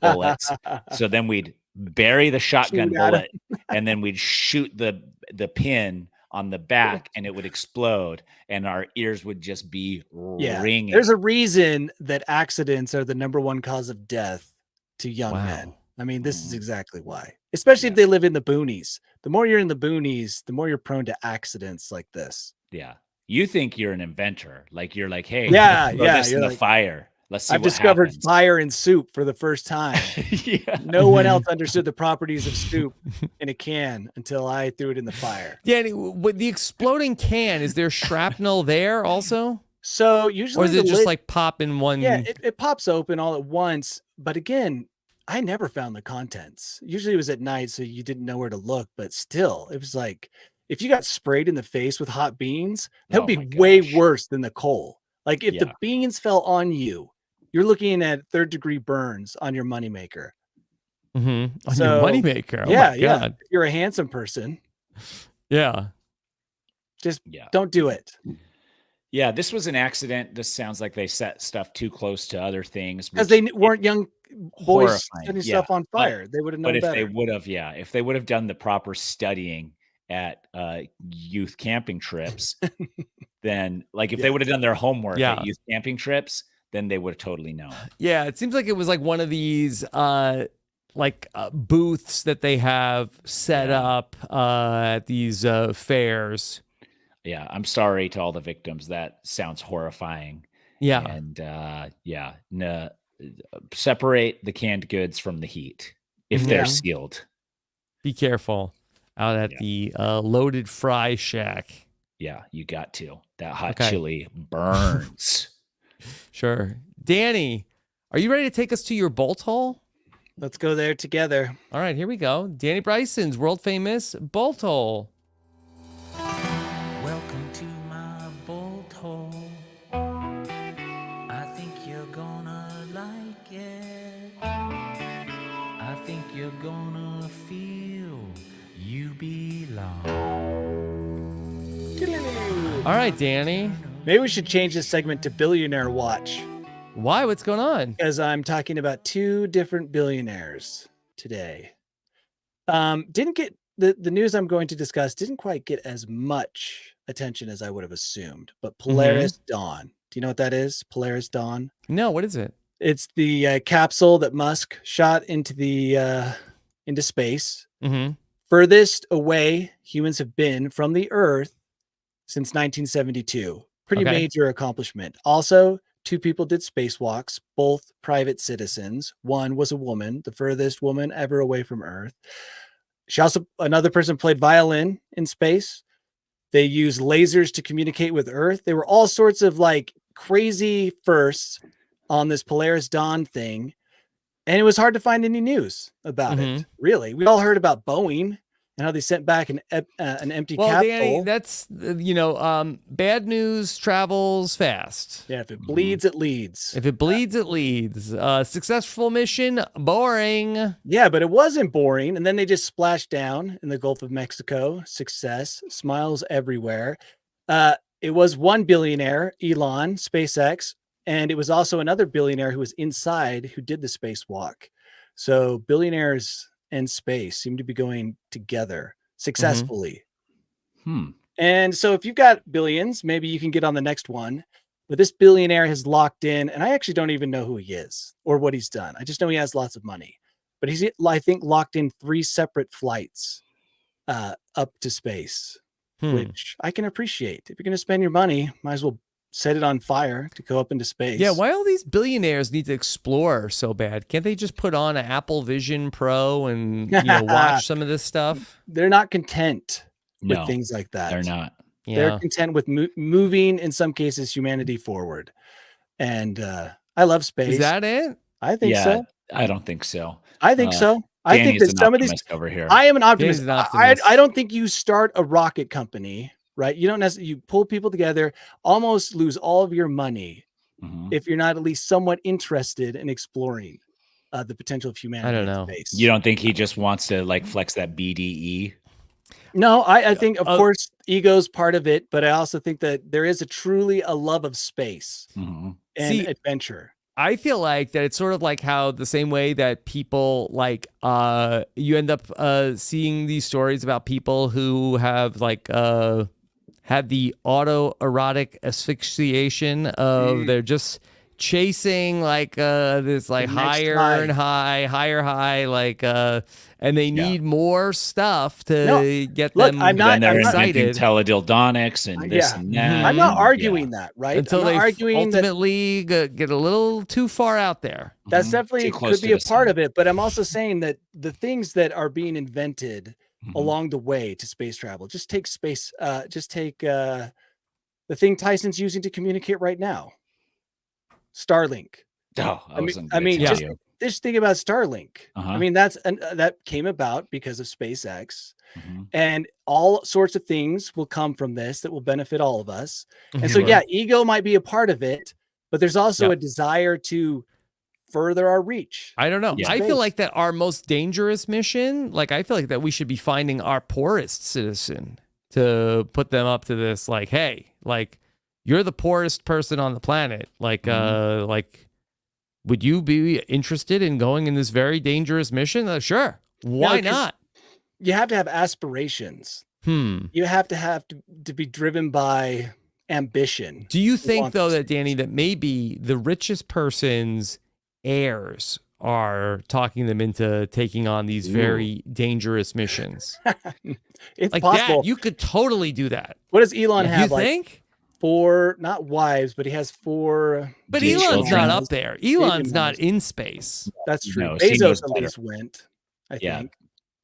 bullets. So then we'd bury the shotgun Shoot at 'em. bullet and then we'd shoot the pin on the back and it would explode and our ears would just be Yeah, ringing. there's a reason that accidents are the #1 cause of death to young Wow. men. I mean, this is Mhm. exactly why. Especially if Yeah. they live in the boonies. The more you're in the boonies, the more you're prone to accidents like this. Yeah. You think you're an inventor. Like you're like, hey, Yeah, throw yeah, this in you're the like, fire. Let's see I've what discovered happens. fire in soup for the first time. Yeah. No one else understood the properties of soup in a can until I threw it in the fire. Danny, with the exploding can, is there shrapnel there also? So usually, Or is it the just lid- like pop in one? yeah, it pops open all at once. But again, I never found the contents. Usually it was at night, so you didn't know where to look. But still, it was like if you got sprayed in the face with hot beans, that would Oh my be way gosh. worse than the coal. Like if the Yeah. beans fell on you, you're looking at 3rd-degree burns on your moneymaker. On So, your moneymaker. Oh yeah, my yeah. God. If you're a handsome person, Yeah. just Yeah. don't do it. Yeah, this was an accident. This sounds like they set stuff too close to other things Because which they weren't young boys horrifying. setting Yeah, stuff on but- fire. They would have known But if they better. would have, if they would have done the proper studying at youth camping trips, then like if they Yeah. would have done their homework Yeah. at youth camping trips, then they would have totally known. Yeah. It seems like it was like one of these booths that they have set Yeah. up at these fairs. Yeah, I'm sorry to all the victims. That sounds horrifying. Yeah. And separate the canned goods from the heat if they're Yeah. sealed. Be careful out at Yeah. the loaded fry shack. Yeah, you got to. That hot Okay. chili burns. Sure. Danny, are you ready to take us to your bolt hole? Let's go there together. All right, here we go. Danny Bryson's world famous bolt hole. Welcome to my bolt hole. I think you're gonna like it. I think you're gonna feel you belong. All right, Danny. Maybe we should change this segment to Billionaire Watch Why? What's going on? because I'm talking about 2 different billionaires today. Didn't get the news I'm going to discuss didn't quite get as much attention as I would have assumed, but Polaris Dawn. Do you know what that is? Polaris Dawn. No, what is it? It's the capsule that Musk shot into the into space. Mm-hmm. Furthest away humans have been from the Earth since 1972. Pretty Okay. major accomplishment. Also, 2 people did spacewalks, both private citizens. One was a woman, the furthest woman ever away from Earth. Another person played violin in space. They used lasers to communicate with Earth. There were all sorts of like crazy firsts on this Polaris Dawn thing. And it was hard to find any news about it. Really, we all heard about Boeing and how they sent back an empty Well, capsule. Danny, that's bad news travels fast. Yeah, if it bleeds, it leads. If it bleeds, it leads. Successful mission, boring. Yeah, but it wasn't boring. And then they just splashed down in the Gulf of Mexico. Success, smiles everywhere. It was one billionaire, Elon, SpaceX, and it was also another billionaire who was inside who did the spacewalk. So billionaires and space seem to be going together successfully. And so if you've got billions, maybe you can get on the next one. But this billionaire has locked in, and I actually don't even know who he is or what he's done. I just know he has lots of money. But but he's, I think, locked in 3 separate flights up to space, which I can appreciate. If you're going to spend your money, might as well set it on fire to go up into space. Yeah, why all these billionaires need to explore so bad? Can't they just put on an Apple Vision Pro and watch some of this stuff? They're not content with No, things like that. they're not. They're content with moving, in some cases, humanity forward. And I love space. Is that it? I think so. I don't think so. I think so. I think that some of these over here. I am an optimist. Danny's an optimist. I don't think you start a rocket company, right? You don't necessarily, you pull people together, almost lose all of your money if you're not at least somewhat interested in exploring the potential of humanity. I don't know. In space. You don't think he just wants to like flex that BDE? No, I think, of course, ego's part of it, but I also think that there is truly a love of space and adventure. I feel like that it's sort of like how the same way that people like you end up seeing these stories about people who have like had the autoerotic asphyxiation of they're just chasing like this like higher and higher high like and they need more stuff to get them excited. Teledildonics and this and that. I'm not arguing that, right? Until they ultimately get a little too far out there. That's definitely could be a part of it, but I'm also saying that the things that are being invented along the way to space travel, just take space, just take the thing Tyson's using to communicate right now. Starlink. Oh, I mean, just think about Starlink. I mean, that came about because of SpaceX, and all sorts of things will come from this that will benefit all of us. And so, ego might be a part of it, but there's also a desire to further our reach. I don't know. I feel like that our most dangerous mission, like I feel like that we should be finding our poorest citizen to put them up to this. Like, hey, like. You're the poorest person on the planet. Like, would you be interested in going in this very dangerous mission? Sure. Why not? You have to have aspirations. You have to be driven by ambition. Do you think, though, that, Danny, that maybe the richest person's heirs are talking them into taking on these very dangerous missions? It's like possible. That, you could totally do that. What does Elon have? You think? 4, not wives, but he has 4. But Elon's not up there. Elon's not in space. That's true. No, Bezos at least went, I think.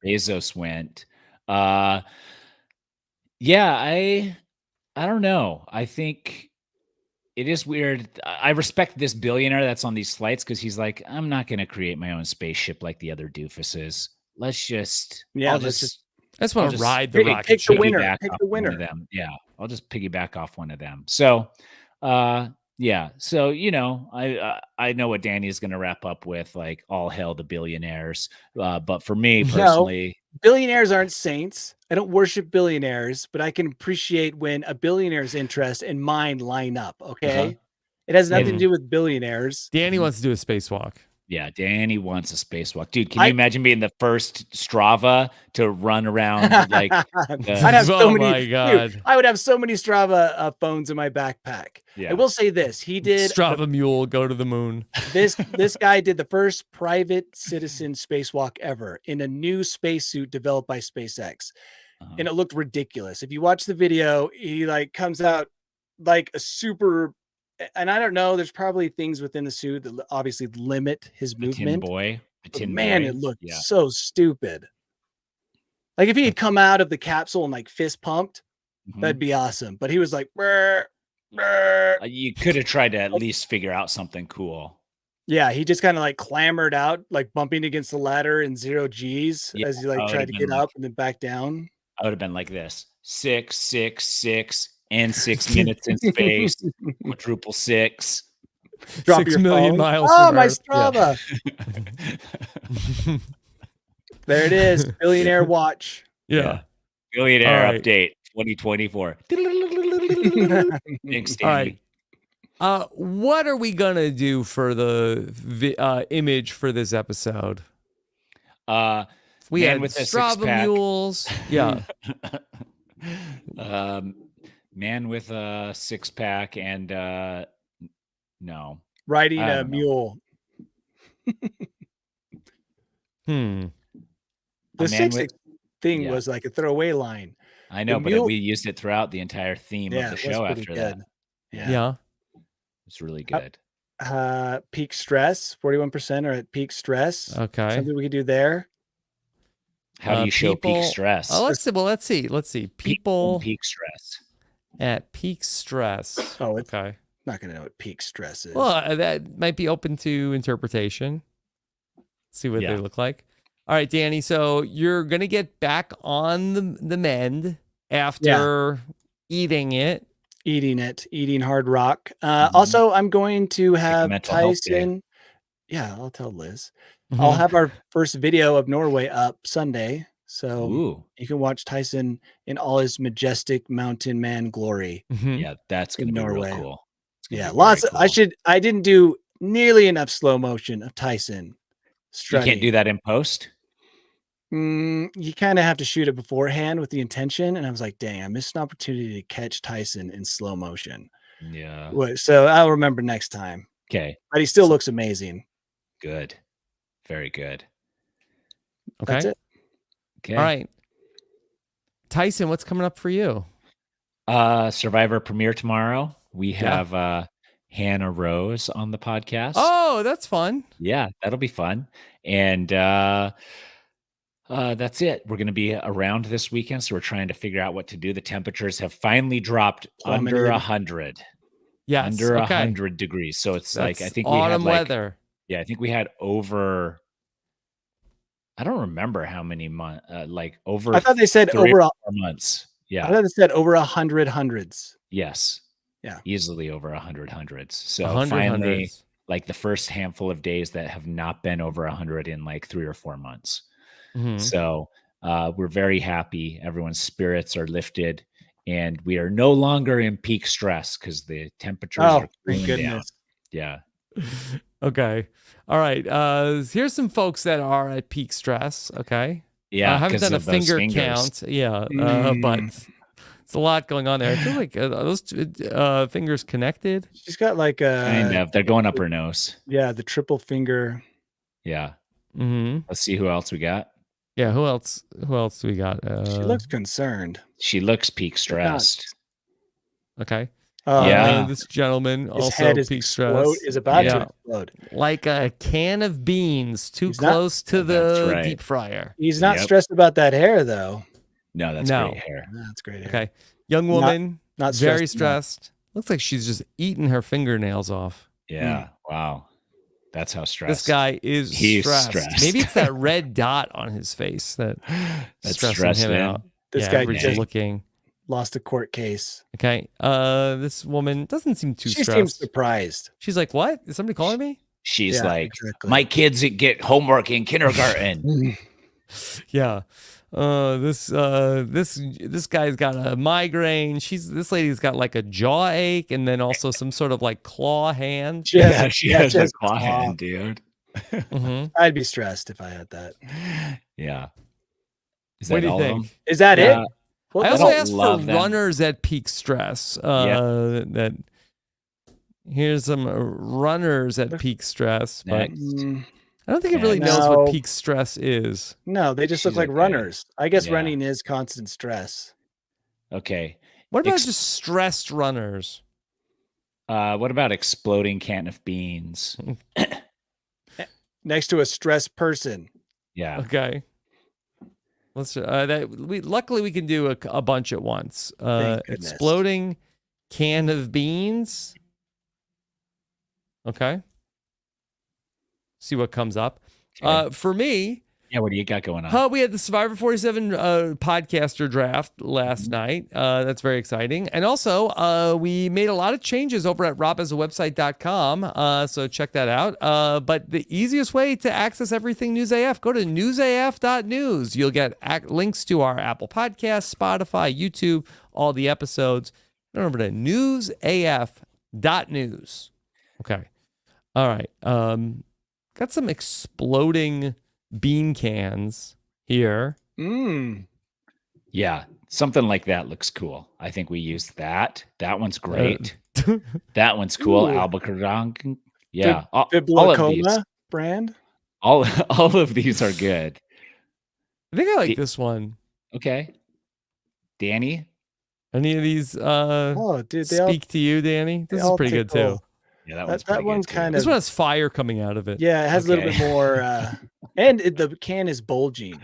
Bezos went. I don't know. I think it is weird. I respect this billionaire that's on these flights because he's like, I'm not going to create my own spaceship like the other doofuses. Let's just, I just want to ride the rocket. Pick the winner. Pick the winner. Them. Yeah, I'll just piggyback off one of them. So, So I know what Danny is going to wrap up with, like all hail the billionaires. But for me personally, billionaires aren't saints. I don't worship billionaires, but I can appreciate when a billionaire's interest and mine line up. Okay, it has nothing to do with billionaires. Danny wants to do a spacewalk. Yeah, Danny wants a spacewalk. Dude, can you imagine being the first Strava to run around like I'd have so many, my God. Dude, I would have so many Strava phones in my backpack. Yeah. I will say this. He did Strava Mule go to the moon. This guy did the first private citizen spacewalk ever in a new spacesuit developed by SpaceX. And it looked ridiculous. If you watch the video, he like comes out like a super, and I don't know, there's probably things within the suit that obviously limit his movement. Man, it looked so stupid. Like if he had come out of the capsule and like fist pumped, that'd be awesome. But he was like, brr, brr. You could have tried to at least figure out something cool. Yeah, he just kind of like clambered out, like bumping against the ladder in 0 Gs as he like tried to get up and then back down. I would have been like this: 6, 6, 6, and 6 minutes in space, quadruple 6. Drop 6 your million phone. miles. Oh, from my Earth. Strava. There it is. Billionaire watch. Yeah. Billionaire update 2024. Thanks, Danny. All right. What are we gonna do for the image for this episode? We had with Strava Mules. Yeah. Man with a 6-pack and no. Riding a mule. Hmm. The A man 6 with- thing yeah. was like a throwaway line. I know, The but mule- we used it throughout the entire theme of the it was show pretty after good. that. Yeah. It's really Uh, good. Peak stress, 41% are at peak stress. Okay. Something we could do there. How do you show people- peak stress? Oh, let's see. Well, let's see. People peak stress. at peak stress. Oh, it's okay. not going to know what peak stress is. Well, that might be open to interpretation. See what they look like. All right, Danny. So you're gonna get back on the mend after eating it. Eating hard rock. Also, I'm going to have mental health day. Tyson. Yeah, I'll tell Liz. I'll have our first video of Norway up Sunday. So Ooh. you can watch Tyson in all his majestic mountain man glory. Mhm. Yeah, that's gonna In be Norway. real cool. It's gonna Yeah, be lots. very cool. I didn't do nearly enough slow motion of Tyson You strutting. can't do that in post. You kind of have to shoot it beforehand with the intention. And I was like, dang, I missed an opportunity to catch Tyson in slow motion. Yeah. So I'll remember next time. Okay. But he still looks amazing. Good. Very good. Okay. That's it. Okay. All right. Tyson, what's coming up for you? Survivor premiere tomorrow. We have Hannah Rose on the podcast. Oh, that's fun. Yeah, that'll be fun. And that's it. We're going to be around this weekend, so we're trying to figure out what to do. The temperatures have finally dropped under Plummeted. 100. Yes. Under okay. 100 degrees. So it's like I That's think we had autumn like weather. yeah, I think we had over. I don't remember how many months. Like over. I thought they said 3 over or 4 months. I Yeah. thought they said over 100 hundreds. Yes. Yeah. Easily over 100 hundreds. So 100 finally, hundreds. like the first handful of days that have not been over 100 in like 3 or 4 months. Mhm. So we're very happy. Everyone's spirits are lifted, and we are no longer in peak stress because the temperatures Oh, are thank cooling down. goodness. Yeah. Okay. All right. Here's some folks that are at peak stress. Okay. Yeah. I haven't 'cause done a of those finger fingers. count. Yeah. But it's a lot going on there. I feel like are those fingers connected? She's got like Kind of. They're going up her nose. yeah, the triple finger. Yeah. Mm-hmm. Let's see who else we got. Yeah. Who else? Who else do we got? She looks concerned. She looks peak stressed. Okay. Yeah. This gentleman His also head is peak stress. is about Yeah. to explode. Like a can of beans too He's not- close to That's the right. deep fryer. He's not Yep. stressed about that hair though. No, that's No. great hair. That's great hair. Okay. Young woman, Not very stressed enough. stressed. Looks like she's just eating her fingernails off. Yeah. Wow. That's how stressed. This guy is He's stressed. stressed. Maybe it's that red dot on his face that's That's stressing stressing him him. out. This Yeah, guy everybody's just looking. lost a court case. Okay. This woman doesn't seem too She stressed. seems surprised. She's like, "What? Is somebody calling me?" She's Yeah, like, exactly. my kids get homework in kindergarten. Yeah. This guy's got a migraine. This lady's got like a jaw ache and then also some sort of like claw hand. She has, She has a a claw claw. hand, dude. Mhm. I'd be stressed if I had that. Yeah. Is What that do you all of think? them? Is that Yeah. it? Well, I I also don't asked for love them. runners at peak stress. That here's some runners at peak stress, but Next. I don't think it Yeah, really knows no. what peak stress is. no, they just look She's like okay. runners. I guess Yeah. running is constant stress. Okay. What about Ex- just stressed runners? What about exploding can of beans? Next to a stressed person. Yeah. Okay. Let's luckily we can do a bunch at once. Thank goodness. Exploding can of beans. Okay. See what comes up. Okay. For me, Yeah. What do you got going on? we had the Survivor 47 podcaster draft last night. That's very exciting. And also, we made a lot of changes over at rhapasawebsite.com. So check that out. But the easiest way to access everything News AF, go to newsaf.news. You'll get links to our Apple Podcasts, Spotify, YouTube, all the episodes. Go over to newsaf.news. Okay. All right. Got some exploding bean cans here. Yeah. Something like that looks cool. I think we used that. That one's great. That one's cool. Ooh. Albuquerque. Yeah. All of these. Biblacoma brand. all of these are good. I think I like this one. Okay. Danny? Any of these Oh, dude, speak to you, Danny? This is pretty good too. Yeah, that one's pretty that one's good kind too. This of one has fire coming out of it. yeah. It has a little bit more, and the can is bulging.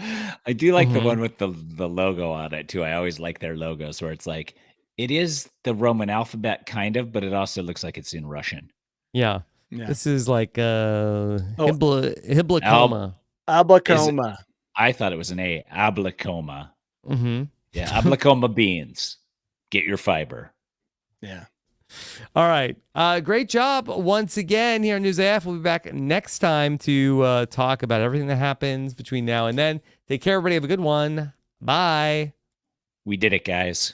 I do like the one with the logo on it too. I always like their logos where it's like it is the Roman alphabet kind of, but it also looks like it's in Russian. Yeah. Yeah. This is like Hiblacoma. Ablacoma. I thought it was an A. Ablacoma. Mm-hmm. Yeah, Ablacoma beans. Get your fiber. Yeah. All right. Great job once again here on News AF. We'll be back next time to talk about everything that happens between now and then. Take care, everybody. Have a good one. Bye. We did it, guys.